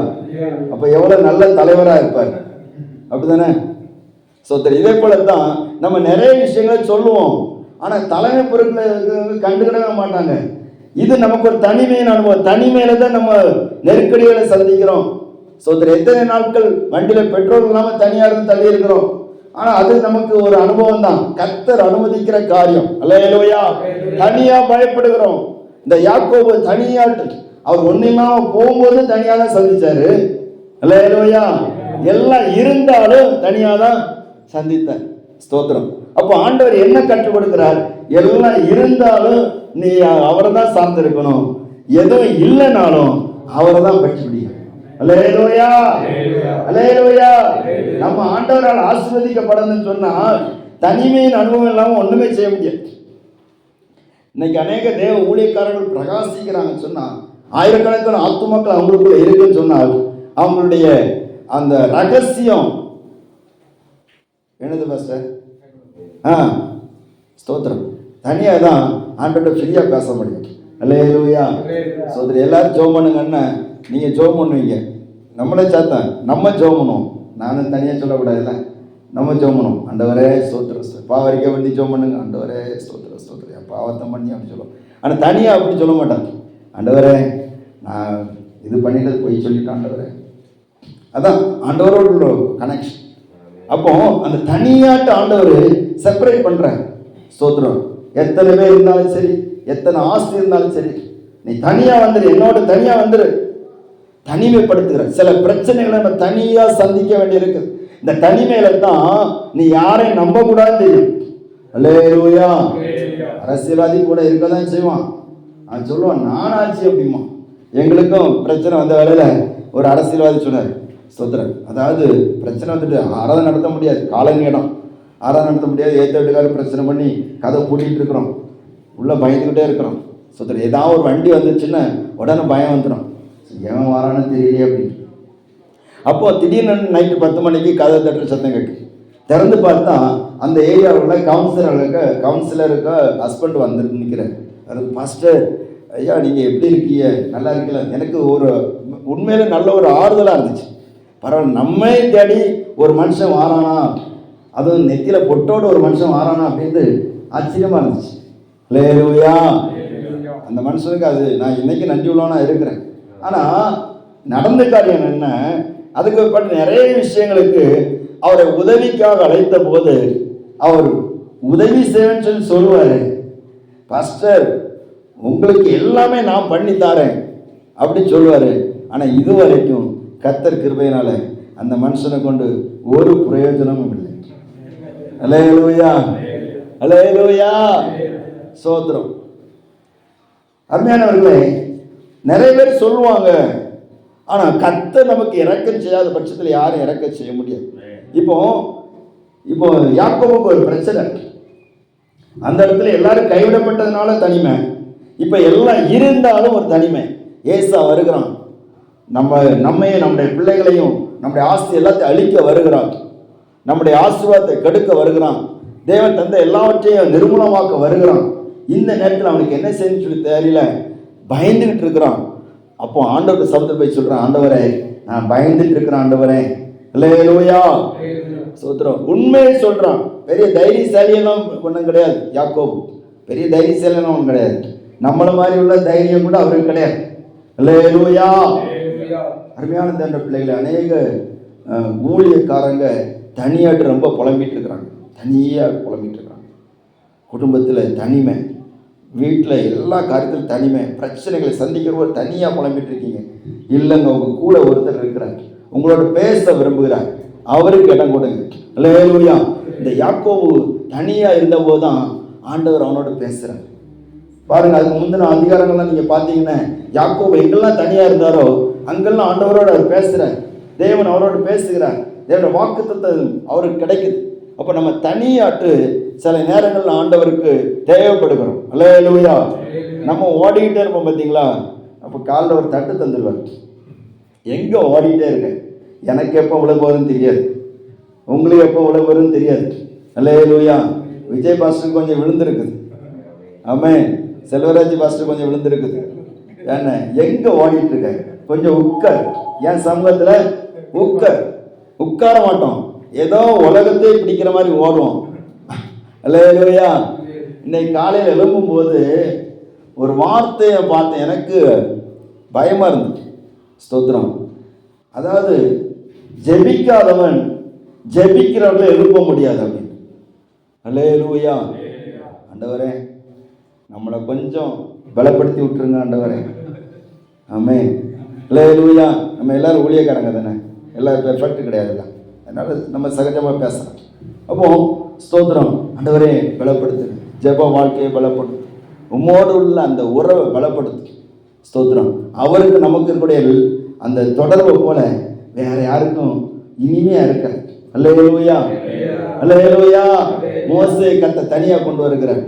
அப்போ எவ்வளோ நல்ல தலைவராக இருப்பார், அப்படிதானே? சோத்திரம். இதே போல தான் நம்ம நிறைய விஷயங்களை சொல்லுவோம், ஆனால் தலைமை பொருட்கள் கண்டுக்கிடவே மாட்டாங்க. இது நமக்கு ஒரு தனிமையின் அனுபவம். தனிமையில தான் நம்ம நெருக்கடிகளை சந்திக்கிறோம். சோத்திரம். எத்தனை நாட்கள் வண்டியில் பெட்ரோல் இல்லாமல் தனியாக இருந்து தள்ளி இருக்கிறோம், ஆனால் அது நமக்கு ஒரு அனுபவம் தான், கர்த்தர் அனுமதிக்கிற காரியம். அல்லேலூயா. தனியாக பயப்படுகிறோம். இந்த யாக்கோபு தனியாட்டு அவர் ஒன்றுமா போகும்போது தனியாக தான் சந்திச்சாரு. அல்லேலூயா. எல்லாம் இருந்தாலும் தனியாக தான் சந்தித்தார். ஸ்தோத்திரம். அப்போ ஆண்டவர் என்ன கற்றுக் கொடுக்கிறார்? எல்லாம் இருந்தாலும் நீ அவரை தான் சார்ந்திருக்கணும், எதுவும் இல்லைனாலும் அவரை தான் பற்றி முடியும். அல்லேலூயா, அல்லேலூயா. நம்ம ஆண்டவரால் ஆசீர்வதிக்கப்படணும்னு சொன்னால் தனிமையின் அனுபவம் இல்லாமல் ஒன்றுமே செய்ய முடியாது. இன்னைக்கு அநேக தேவ ஊழியக்காரர்கள் பிரகாசிக்கிறாங்கன்னு சொன்னால், ஆயிரக்கணக்கான ஆத்துமக்கள் அவங்களுக்குள்ள இருக்குன்னு சொன்னால், அவங்களுடைய அந்த ரகசியம் என்னது பாஸ்டர்? ஸ்தோத்திரம். தனியாக தான் ஆண்டோட ஃப்ரீயாக பேச முடியும். அல்லேலூயா. சோதரி, எல்லாரும் ஜோம் பண்ணுங்கன்னா நீங்கள் ஜோம் பண்ணுவீங்க, நம்மளே சாத்தான் நம்ம ஜோம் பண்ணுவோம். நானும் தனியாக சொல்லக்கூடாதுல்ல, நம்ம ஜோம் பண்ணுவோம். ஆண்டவரே ஸ்தோத்திரம், பாவரிக்க பண்ணி ஜோம் பண்ணுங்க, ஆண்டவரே ஸ்தோத்திரம் ஸ்தோத்திரம், என் பாவத்தை பண்ணி அப்படின்னு சொல்லுவோம். ஆனால் தனியாக அப்படி சொல்ல மாட்டாங்க. ஆண்டவரே நான் இது பண்ணிட்டு போய் சொல்லிட்டேன் ஆண்டவரே. அதான் ஆண்டவரோட கனெக்ஷன். அப்போ அந்த தனியாட்டு ஆண்டவர் செப்பரேட் பண்றார். ஸ்தோத்திரம். எத்தனை பேர் இருந்தாலும் சரி, எத்தனை ஆஸ்தி இருந்தாலும் சரி, நீ தனியா வந்துரு, என்னோட தனியா வந்துரு. தனிமைப்படுத்துகிற சில பிரச்சனைகளை நம்ம தனியா சந்திக்க வேண்டியிருக்கு. இந்த தனிமையில தான் நீ யாரையும் நம்ப கூடாது தெரியும். அல்லேலூயா. அரசியல்வாதி கூட இருக்கதான் செய்வான், அவன் சொல்லுவான் நானாச்சு அப்படிமா. எங்களுக்கும் பிரச்சனை வந்த வேலையில ஒரு அரசியல்வாதி சொன்னார், ஸ்தோத்திரம், அதாவது பிரச்சனை வந்துட்டு ஆராதனை நடத்த முடியாது, காலனி இடம் ஆராதனை நடத்த முடியாது, ஏற்ற வீட்டுக்காரர் பிரச்சனை பண்ணி கதை பூட்டிகிட்டு இருக்கிறோம், உள்ளே பயந்துக்கிட்டே இருக்கிறோம். ஸ்தோத்திரம், ஏதாவது ஒரு வண்டி வந்துச்சுன்னா உடனே பயம் வந்துடும், எவன் வரான்னு தெரியலையே அப்படின்னு. அப்போது திடீர்னு நைட்டு 10 மணிக்கு கதை தட்டுற சத்தம் கேட்கு. திறந்து பார்த்தா அந்த ஏரியாவில் கவுன்சிலருக்கு ஹஸ்பண்ட் வந்துட்டு நிற்கிறேன். அது பாஸ்டர், ஐயா நீங்கள் எப்படி இருக்கீங்க, நல்லா இருக்கீங்களா? எனக்கு ஒரு உண்மையில நல்ல ஒரு ஆறுதலாக இருந்துச்சு. பரவாயில்ல, நம்மை தேடி ஒரு மனுஷன் வாரானா, அதுவும் நெத்தியில் பொட்டோடு ஒரு மனுஷன் வாரானா அப்படின்ட்டு ஆச்சரியமாக இருந்துச்சு. அல்லேலூயா. அந்த மனுஷனுக்கு அது நான் இன்னைக்கு நன்றி உள்ளவனா இருக்கிறேன். ஆனால் நடந்த காரியம் என்ன, அதுக்கு பட்ட நிறைய விஷயங்களுக்கு அவரை உதவிக்காக அழைத்த போது அவர் உதவி செய்வேன்னு சொல்லி சொல்லுவார், பாஸ்டர் உங்களுக்கு எல்லாமே நான் பண்ணி தரேன் அப்படின்னு சொல்லுவார். ஆனால் இதுவரைக்கும் கர்த்தர் கிருபையினால அந்த மனுஷனை கொண்டு ஒரு பிரயோஜனமும் இல்லை. அல்லேலூயா, அல்லேலூயா, சோத்திரம். அருமையானவர்களே, நிறைய பேர் சொல்லுவாங்க, ஆனால் கர்த்தர் நமக்கு இரக்கம் செய்யாத பட்சத்தில் யாரும் இரக்கம் செய்ய முடியாது. இப்போ யாக்கோபுக்கு ஒரு பிரச்சனை, அந்த இடத்துல எல்லாரும் கைவிடப்பட்டதுனால தனிமை, இப்போ எல்லாம் இருந்தாலும் ஒரு தனிமை. ஏசா வருகிறான், நம்மையும் நம்முடைய பிள்ளைகளையும் நம்முடைய ஆஸ்தி எல்லாத்தையும் அழிக்க வருகிறான், நம்முடைய ஆசீர்வாதத்தை கெடுக்க வருகிறான், தேவன் தந்த எல்லாவற்றையும் நிர்மூலமாக்க வருகிறான். இந்த நேரத்தில் அவனுக்கு என்ன செய்யணும்னு சொல்லி தெரியல, பயந்துகிட்டு இருக்கிறான். அப்போ ஆண்டவருக்கு சப்தத்தை போய் சொல்கிறான், ஆண்டவரே நான் பயந்துட்டு இருக்கிறேன் ஆண்டவரே. அல்லேலூயா, சோத்திரம். உண்மையை சொல்கிறான். பெரிய தைரியசாலியெல்லாம் ஒன்றும் கிடையாது யாக்கோபு, பெரிய தைரியசாலியெல்லாம் ஒன்றும் கிடையாது. நம்மளை மாதிரி உள்ள தைரியம் கூட அவருக்கு கிடையாது. அல்லேலூயா. அருமையான தேவ பிள்ளைகளை, அநேக ஊழியக்காரங்க தனியாட்டு ரொம்ப புலம்பிட்டு இருக்கிறாங்க, தனியாக புலம்பிட்டு இருக்கிறாங்க. குடும்பத்தில் தனிமை, வீட்டில் எல்லா காரியத்திலும் தனிமை, பிரச்சனைகளை சந்திக்கிறவங்க தனியாக புலம்பிட்டு இருக்கீங்க. இல்லைங்க, உங்கள் கூட ஒருத்தர் இருக்கிறார், உங்களோட பேச விரும்புகிறார், அவருக்கு இடம் கொடுங்க. அல்லேலூயா. இந்த யாக்கோபு தனியாக இருந்தபோது தான் ஆண்டவர் அவனோட பேசுகிறார். பாருங்க, அதுக்கு முந்தின அதிகாரங்கள்லாம் நீங்கள் பார்த்தீங்கன்னா யாக்கோபு எங்கெல்லாம் தனியாக இருந்தாரோ அங்கெல்லாம் ஆண்டவரோட அவர் பேசுகிறார், தேவன் அவரோட பேசுகிறார், தேவனோட வாக்குத்தத்தம் அவருக்கு கிடைக்குது. அப்போ நம்ம தனியாட்டு சில நேரங்களில் ஆண்டவருக்கு தேவைப்படுகிறோம். அல்லேலூயா. நம்ம ஓடிக்கிட்டே இருப்போம் பார்த்தீங்களா, அப்போ காலில் ஒரு தட்டு தந்துடுவார், எங்கே ஓடிக்கிட்டே இருக்க, எனக்கு எப்போ உழவு வரும்னு தெரியாது, உங்களுக்கு எப்போ உழவு வரும்னு தெரியாது. அல்லேலூயா. விஜய் பாஸ்டர் கொஞ்சம் விழுந்திருக்குது, ஆமென். செல்வராஜ் பாஸ்டர் கொஞ்சம் விழுந்திருக்குது. ஏன்னா எங்கே ஓடிட்டு இருக்க, கொஞ்சம் உட்கார், என் சமூகத்தில் உட்கார மாட்டோம், ஏதோ உலகத்தை பிடிக்கிற மாதிரி ஓடுவோம். அல்லேலூயா. இன்னைக்கு காலையில் எழும்பும்போது ஒரு வார்த்தையை பார்த்தேன், எனக்கு பயமாக இருந்துச்சு. ஸ்தோத்திரம். அதாவது ஜெபிக்காதவன் ஜெபிக்கிறவர்களை எழுப்ப முடியாது அப்படின்னு. அல்லேலூயா. ஆண்டவரே நம்மளை கொஞ்சம் பலப்படுத்தி விட்டுருங்க ஆண்டவரே. ஆமென். அல்லேலூயா. நம்ம எல்லாரும் ஊழியக்காரங்க தானே, எல்லாரும் பெர்ஃபெக்ட் கிடையாதுல்ல, அதனால நம்ம சகஜமாக பேசலாம். அப்போ ஸ்தோத்திரம். ஆண்டவரே பலப்படுத்துங்க, ஜெப வாழ்க்கையை பலப்படுத்து, உம்மோடு உள்ள அந்த உறவை பலப்படுத்து. ஸ்தோத்திரம். அவருக்கு நமக்கு இருக்கக்கூடிய அந்த தொடர்பை போல வேற யாருக்கும் இனிமையா இருக்க. அல்லேலூயா, அல்லேலூயா. மோசே கத்த தனியா கொண்டு வருகிறார்.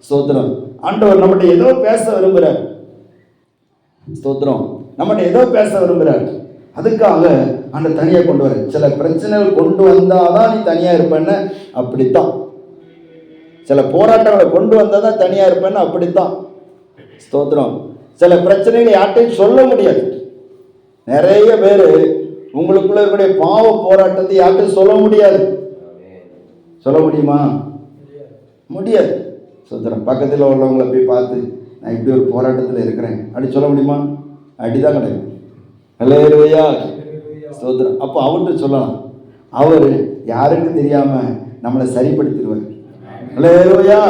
ஸ்தோத்திரம். ஆண்டவர் நம்மகிட்ட ஏதோ பேச விரும்புகிறார். ஸ்தோத்திரம். நம்மகிட்ட ஏதோ பேச விரும்புகிறார், அதுக்காக அந்த தனியாக கொண்டு வர. சில பிரச்சனைகள் கொண்டு வந்தாதான் நீ தனியாக இருப்பேன்னு, அப்படித்தான். சில போராட்டங்களை கொண்டு வந்தால் தான் தனியாக இருப்பேன்னு, அப்படித்தான். ஸ்தோத்திரம். சில பிரச்சனைகளை யார்ட்டையும் சொல்ல முடியாது. நிறைய பேர் உங்களுக்குள்ள இருக்கக்கூடிய பாவ போராட்டத்தை யார்ட்டையும் சொல்ல முடியாது. சொல்ல முடியுமா? முடியாது. ஸ்தோத்திரம். பக்கத்தில் உள்ளவங்களை போய் பார்த்து நான் இப்படி ஒரு போராட்டத்தில் இருக்கிறேன் அப்படி சொல்ல முடியுமா? அப்படிதான் கிடையாது. அல்லேலூயா. ஸ்தோத்திரம். அப்போ அவர்கிட்ட சொல்லலாம், அவர் யாருக்கும் தெரியாம நம்மளை சரிப்படுத்திடுவார். அல்லேலூயா.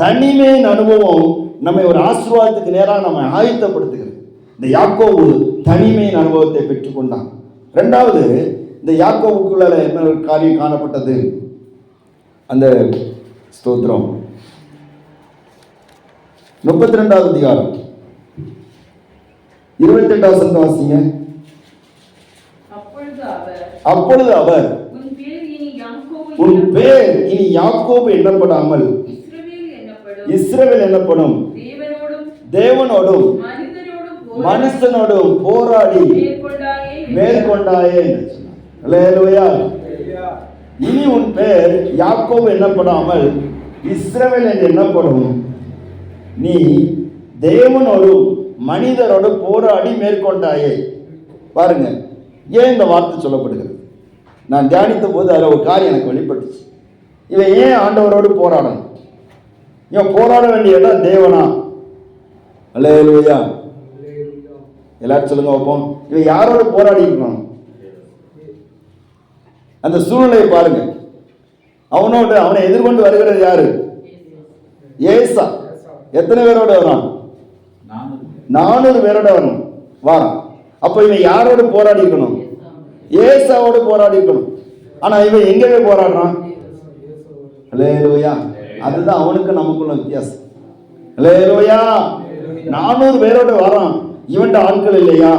தனிமையின் அனுபவம் நம்மை ஒரு ஆசீர்வாதத்துக்கு நேராக நம்ம ஆயத்தப்படுத்துகிறது. இந்த யாக்கோபு தனிமையின் அனுபவத்தை பெற்றுக்கொண்டான். ரெண்டாவது, இந்த யாக்கோபுக்குள்ள என்ன ஒரு காரியம் காணப்பட்டது, அந்த ஸ்தோத்திரம் 32வது அதிகாரம் 22வது வசனம் வாசிங்க. அப்பொழுது அவர் உன் பேர் இனி யாக்கோபு உன் பேர் இனி யாக்கோபு எண்ணப்படாமல் இஸ்ரவேல் என்னப்படும். இஸ்ரவேல் என்னப்படும். தேவனோடும் மனுஷனோடும் போராடி மேற்கொண்டாயே. அல்லேலூயா. இனி உன் பேர் யாக்கோபு எண்ணப்படாமல் இஸ்ரவேல் என்று எண்ணப்படும். நீ தேவனோடும் மனிதரோடு போராடி மேற்கொண்டாயே. பாருங்க, ஏன் இந்த வார்த்தை சொல்லப்படுகிறது? நான் தியானித்த போது அதில் ஒரு காரியம் எனக்கு வெளிப்பட்டுச்சு. இவன் ஏன் ஆண்டவரோடு போராடணும்? இவன் போராட வேண்டிய இடம் தேவனா? அல்லேலூயா. எல்லாரும் சொல்லுங்க வைப்போம். இவன் யாரோடு போராடி இருக்கணும்? அந்த சூழ்நிலையை பாருங்க. அவனை எதிர்கொண்டு வருகிறது யாரு? ஏசா. எத்தனை பேரோட வரான்? 400 பேரோட வரணும் வாரம். அப்ப இவன் யாரோடு போராடி இருக்கணும்? ஏசாவோடு போராடி இருக்கணும். ஆனா இவன் எங்கவே போராடுறான்? அல்லேலூயா. அதுதான் அவனுக்கு நமக்குள்ள வித்தியாசம். அல்லேலூயா. 400 பேரோட வரான். இவன்ட ஆட்கள் இல்லையா?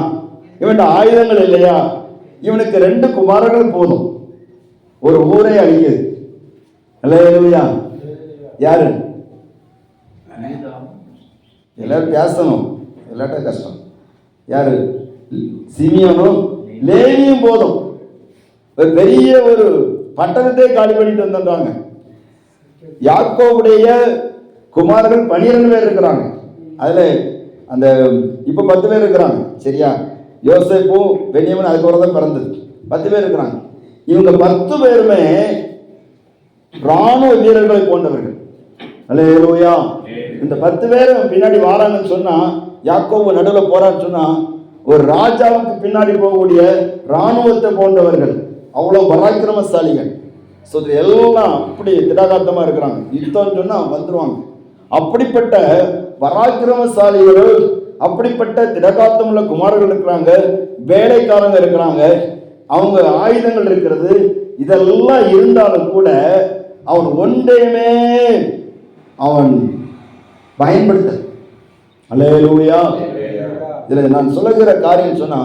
இவன்ட ஆயுதங்கள் இல்லையா? இவனுக்கு 2 குமாரர்கள் போதும், ஒரு ஊரை அழிக்குது. அல்லேலூயா. யாரு? எல்லாரும் பேசணும், இல்லாட்ட கஷ்டம். யாரு? சிமியோனும் லேவியும் போதும். ஒரு பெரிய ஒரு பட்டணத்தை காலி பண்ணிட்டு வந்தாங்க. யாக்கோபுடைய குமாரர்கள் 12 பேர் இருக்கிறாங்க. அதுல அந்த இப்ப 10 பேர் இருக்கிறாங்க. சரியா? யோசேப்பும் பென்யமீன் அதுக்கு தான் பிறந்தது. 10 பேர் இருக்கிறாங்க. இவங்க 10 பேருமே ராணுவ வீரர்களை போன்றவர்கள். அல்லேலூயா. இந்த 10 பேரும் பின்னாடி வாராங்கன்னு சொன்னா, யாக்கோபு நடுவில் போறான்னு சொன்னா, ஒரு ராஜாவுக்கு பின்னாடி போகக்கூடிய ராணுவத்தை போன்றவர்கள். அவ்வளவு பராக்கிரமசாலிகள். எல்லாம் அப்படி திடகாத்தமா இருக்கிறாங்க. யுத்தம் சொன்னா வந்துருவாங்க. அப்படிப்பட்ட பராக்கிரமசாலிகள், அப்படிப்பட்ட திடகாத்தம் உள்ள குமாரர்கள் இருக்கிறாங்க, வேலைக்காரங்க இருக்கிறாங்க, அவங்க ஆயுதங்கள் இருக்கிறது. இதெல்லாம் இருந்தாலும் கூட அவன் ஒன்றையுமே அவன் பயன்படுத்த. அல்லேலூயா. இதுல நான் சொல்லுகிற காரியம் சொன்னா,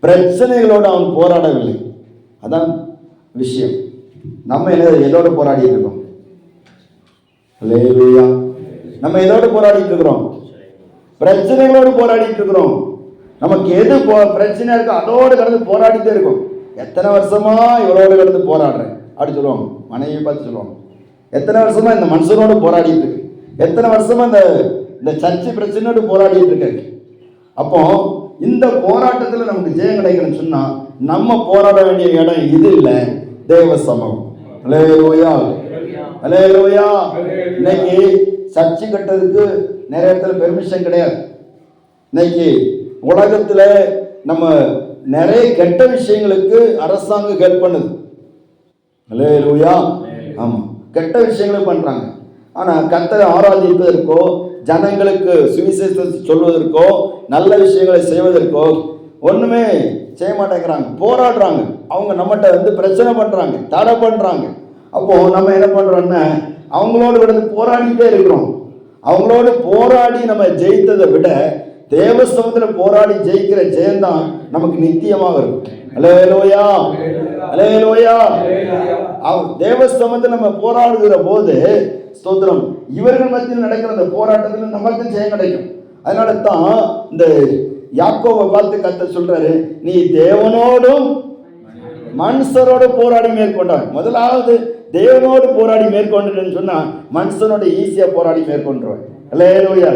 பிரச்சனைகளோடு அவன் போராடவில்லை. அதான் விஷயம். நம்ம எதோட போராடிட்டு இருக்கோம்? அல்லேலூயா. நம்ம எதோட போராடிட்டு இருக்கிறோம்? பிரச்சனைகளோடு போராடிட்டு இருக்கிறோம். நமக்கு எது பிரச்சனையா இருக்கோ அதோடு கடந்து போராடிட்டே இருக்கும். எத்தனை வருஷமா இவரோடு கடந்து போராடுறேன் அப்படி சொல்லுவாங்க. மனைவியை பார்த்து சொல்லுவாங்க, எத்தனை வருஷமா இந்த மனுஷனோடு போராடிட்டு இருக்கு, எத்தனை வருஷமா இந்த சர்ச்சை பிரச்சனையோடு போராடிட்டு இருக்க. அப்போ இந்த போராட்டத்தில் நமக்கு ஜெயம் கிடைக்கணும்னு சொன்னா, நம்ம போராட வேண்டிய இடம் இது இல்லை, தேவ சமூகம். அல்லேலூயா. அல்லேலூயா. இன்னைக்கு சர்ச்சை கட்டுறதுக்கு நிறைய இடத்துல பெர்மிஷன் கிடையாது. இன்னைக்கு உலகத்துல நம்ம நிறைய கெட்ட விஷயங்களுக்கு அரசாங்கம் ஹெல்ப் பண்ணுது. அல்லேலூயா. ஆமா, கெட்ட விஷயங்களும் பண்றாங்க. ஆனா கர்த்தரை ஆராதிப்பதற்கோ, ஜனங்களுக்கு சுவிசேஷத்தை சொல்வதற்கோ, நல்ல விஷயங்களை செய்வதற்கோ ஒண்ணுமே செய்ய மாட்டேங்கிறாங்க. போராடுறாங்க. அவங்க நம்மகிட்ட பிரச்சனை பண்றாங்க, தடை பண்றாங்க. அப்போ நம்ம என்ன பண்றோம்னா, அவங்களோடு கிடந்து போராடிட்டே இருக்கிறோம். அவங்களோடு போராடி நம்ம ஜெயித்ததை விட தேவ சமூகத்தில் போராடி ஜெயிக்கிற ஜெயம்தான் நமக்கு நித்தியமாக இருக்கும். அல்லேலூயா. அல்லேலூயா. தேவ சமூகத்தில் நம்ம போராடுகிற போது ஸ்தோத்திரம், இவர்கள் மத்தியில் நடக்கிற அந்த போராட்டத்தில் நமக்கு ஜெயம் கிடைக்கும். அதனால தான் இந்த யாக்கோபை பார்த்து கர்த்தர் சொல்றாரு, நீ தேவனோடும் மனுஷரோடு போராடி மேற்கொண்டான். முதலாவது தேவனோடு போராடி மேற்கொண்டுன்னு சொன்னா, மனுஷனோட ஈஸியா போராடி மேற்கொண்டுருவான். அல்லேலூயா.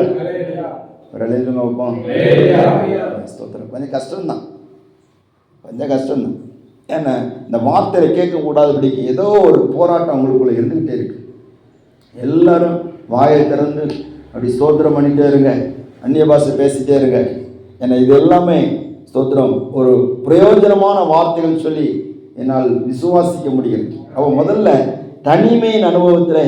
கொஞ்சம் கஷ்டம்தான், கொஞ்சம் கஷ்டம்தான். ஏன்னா இந்த வார்த்தையை கேட்கக்கூடாதுபடிக்கு ஏதோ ஒரு போராட்டம் உங்களுக்குள்ள இருந்துகிட்டே இருக்கு. எல்லாரும் வாயை திறந்து அப்படி ஸ்தோத்திரம் பண்ணிட்டே இருங்க, அந்நிய பாஷை பேசிட்டே இருங்க. ஏன்னா இது எல்லாமே ஸ்தோத்திரம் ஒரு பிரயோஜனமான வார்த்தைகள் சொல்லி என்னால் விசுவாசிக்க முடிகிறது. அவன் முதல்ல தனிமையின் அனுபவத்தில்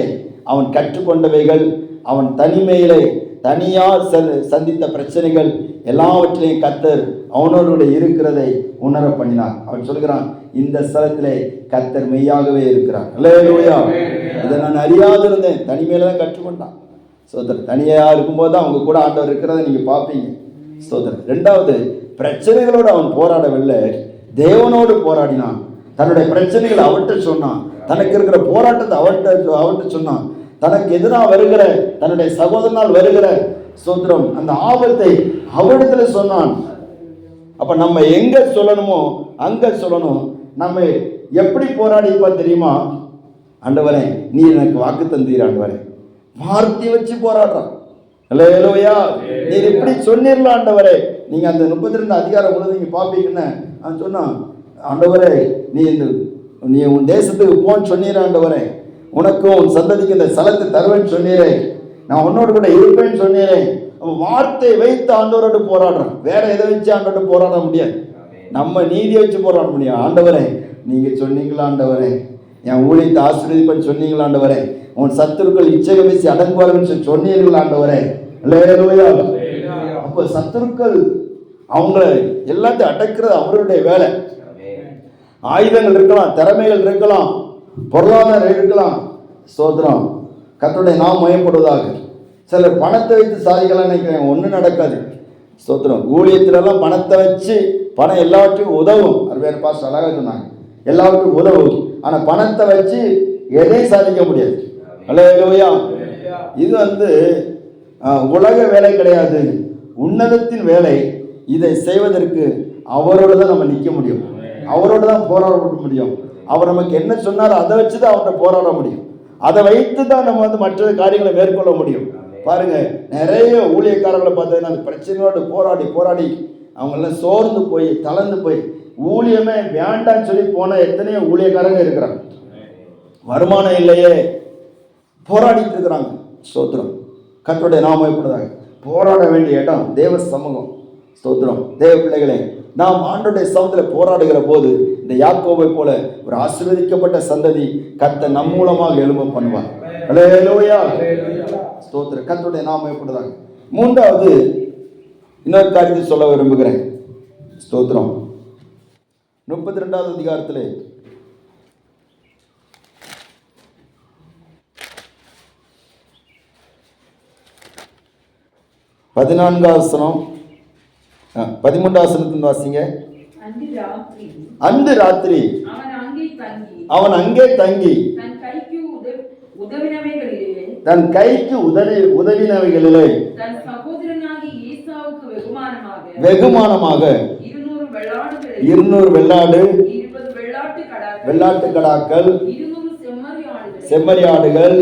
அவன் கற்றுக்கொண்டவைகள், அவன் தனிமையிலே தனியார் சந்தித்த பிரச்சனைகள் எல்லாவற்றிலையும் கர்த்தர் அவனோடு இருக்கிறதை உணர பண்ணினார். அவன் சொல்கிறான், இந்த ஸ்தலத்திலே கர்த்தர் மெய்யாகவே இருக்கிறார். அல்லேலூயா. இதை நான் அறியாதிருந்தேன், தனிமையில தான் கற்றுக்கொண்டான். ஸ்தோத்திரம். தனியா இருக்கும்போது தான் அவங்க கூட ஆண்டவர் இருக்கிறத நீங்க பார்ப்பீங்க. ஸ்தோத்திரம். ரெண்டாவது, பிரச்சனைகளோடு அவன் போராடவில்லை, தேவனோடு போராடினான். தன்னுடைய பிரச்சனைகளை அவர்கிட்ட சொன்னான், தனக்கு இருக்கிற போராட்டத்தை அவர்கிட்ட சொன்னான், தனக்கு எதிராக வருகிற தன்னுடைய சகோதரனால் வருகிற ஸ்தோத்திரம் அந்த ஆபத்தை அவரிடத்துல சொன்னான். அப்ப நம்ம எங்க சொல்லணுமோ அங்க சொல்லணும். நம்ம எப்படி போராடிப்பா தெரியுமா? ஆண்டவரே நீ எனக்கு வாக்கு தந்தீர் ஆண்டவரே, வார்த்தை வச்சு போராடுறான். அல்லேலூயா. நீர் இப்படி சொன்னிரலாம் ஆண்டவரே. நீங்க அந்த 32 அதிகாரம் முழுவதும் நீங்க பாப்பீங்கன்னு அவன் சொன்னான், ஆண்டவரே நீ உன் தேசத்துக்கு போன்னு சொன்னீர ஆண்டவரே, உனக்கும் உன் சந்ததிக்கு இந்த ஸ்தலத்தை தருவேன்னு சொன்னீரே, நான் உன்னோடு கூட இருப்பேன்னு சொன்னீரே. வார்த்தை வைத்து ஆண்டவரோடு போராடுறான். வேற எதை வச்சு ஆண்டவரோடு போராட முடியாது. நம்ம நீதியை வச்சு போராட முடியும். ஆண்டவரே நீங்க சொன்னீங்களா ஆண்டவரே, என் ஊழியத்தை ஆசீர்வதிப்பேன்னு சொன்னீங்களா ஆண்டவரே, உன் சத்துருக்கள் இச்சை பேசி அடங்குவார்கள் சொன்னீர்களா ஆண்டவரே. அல்லேலூயா. அப்போ சத்துருக்கள் அவங்கள எல்லாத்தையும் அடக்கிறது அவருடைய வேலை. ஆயுதங்கள் இருக்கலாம், திறமைகள் இருக்கலாம், பொருளாதாரம் இருக்கலாம். ஸ்தோத்திரம். கர்த்தருடைய நாமம் மகிமைப்படுவதாக. சிலர் பணத்தை வைத்து சாதிக்கலாம் நினைக்கிறேன், ஒன்றும் நடக்காது. ஸ்தோத்திரம். ஊழியத்திலலாம் பணத்தை வச்சு பணம் எல்லாவற்றையும் உதவும். அருமையான பாஸ்டர் அழகாக சொன்னாங்க, எல்லாவற்றுக்கும் உதவும். ஆனால் பணத்தை வச்சு எதையும் சாதிக்க முடியாது. அல்லேலூயா. இது உலக வேலை கிடையாது, உன்னதத்தின் வேலை. இதை செய்வதற்கு அவரோடு தான் நம்ம நிற்க முடியும், அவரோடு தான் போராட முடியும். அவர் நமக்கு என்ன சொன்னாரோ அதை வச்சு தான் அவர்கிட்ட போராட முடியும். அதை வைத்து தான் நம்ம மற்ற காரியங்களை மேற்கொள்ள முடியும். பாருங்க, நிறைய ஊழியக்காரர்களை பார்த்தீங்கன்னா அந்த பிரச்சனையோடு போராடி போராடி அவங்களாம் சோர்ந்து போய் தளர்ந்து போய் ஊழியமே வேண்டான்னு சொல்லி போன எத்தனையோ ஊழியக்காரங்க இருக்கிறாங்க. வருமானம் இல்லையே போராடிட்டு இருக்கிறாங்க. ஸ்தோத்திரம். கர்த்தருடைய நாமம் எப்படிதாங்க போராட வேண்டிய இடம் தேவ சமூகம். ஸ்தோத்திரம். தேவ பிள்ளைகளே, நாம் ஆண்டவருடைய சமூகத்தில் போராடுகிற போது இந்த யாக்கோபை போல ஒரு ஆசீர்வதிக்கப்பட்ட சந்ததி கர்த்தர் நம் மூலமாக எழும்ப பண்ணுவார். அல்லேலூயா. ஸ்தோத்திரம். கர்த்தருடைய நாமம் எப்படிதாங்க. மூன்றாவது இன்னொரு காரியத்தை சொல்ல விரும்புகிறேன். ஸ்தோத்திரம். 32வது அதிகாரத்திலே 14வது வசனம் 13வது வசனத்தின் வாசிங்க. அன்று ராத்திரி அவன் அங்கே தங்கி தன் கைக்கு உதவினவைகளிலே வெகுமானமாக 200 வெள்ளாட்டு கடாக்கள், செம்மறியாடுகள்,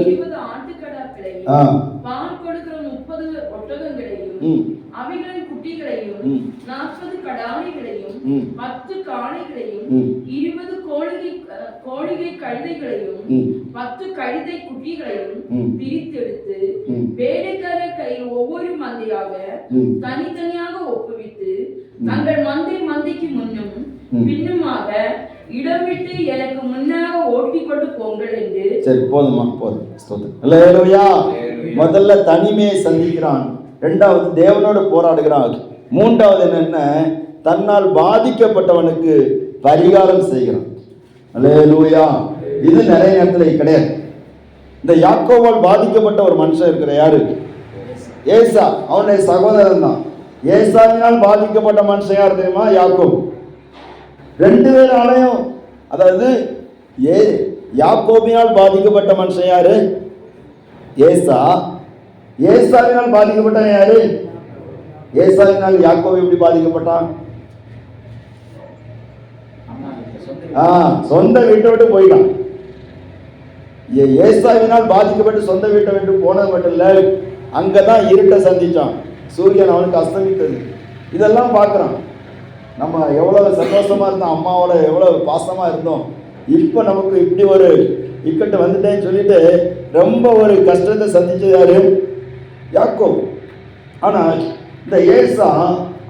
அவைகளின் குட்டிகளையும் 40 கடாரிகளையும் 10 காளைகளையும் 20 கோழிகை கழுதைகளையும் 10 கழுதை குட்டிகளையும் பிரித்தெடுத்து வேலைக்காரர் கையில் ஒவ்வொரு மந்தையாக தனித்தனியாக ஒப்புவித்து தங்கள் மந்தைக்கு முன்னும் பின்னுமாக இடம் விட்டு எனக்கு முன்னாக ஓட்டிக்கொண்டு போங்கள் என்று. சரி, போதுமா? போதும். அல்லேலூயா. முதல்ல தனிமையை சந்திக்கிறான், இரண்டாவது தேவனோடு போராடுகிறான், மூன்றாவது என்னென்ன தன்னால் பாதிக்கப்பட்டவனுக்கு பரிகாரம் செய்கிறான். அல்லேலூயா. இது நிறைய நேரத்தில் கிடையாது. இந்த யாக்கோவால் பாதிக்கப்பட்ட ஒரு மனுஷன் இருக்கிற யாரு? ஏசா. அவனுடைய சகோதரன் தான். ஏசாவினால் பாதிக்கப்பட்ட மனுஷன் யார் தெரியுமா? யாக்கோப். ரெண்டு பேராலையும், அதாவது யாக்கோபினால் பாதிக்கப்பட்ட மனுஷன் யாரு? ஏசா. ஏசாவினால் பாதிக்கப்பட்டவன் யாரு? ஏசாவினால் யாக்கோபு எப்படி பாதிக்கப்பட்டான்? சொந்த வீட்டை விட்டு போயிட்டான். ஏசாவினால் பாதிக்கப்பட்டு சொந்த வீட்டை விட்டு போனது மட்டும் இல்ல, அங்கதான் இருட்டை சந்திச்சான். சூரியன் அவனுக்கு அஸ்தமித்தது. இதெல்லாம் பார்க்குறான். நம்ம எவ்வளவு சந்தோஷமா இருந்தோம், அம்மாவோட எவ்வளவு பாசமா இருந்தோம், இப்போ நமக்கு இப்படி ஒரு இக்கட்டு வந்துட்டேன்னு சொல்லிட்டு ரொம்ப ஒரு கஷ்டத்தை சந்திச்சது யாரு? யாக்கோபு. ஆனால் இந்த ஏசா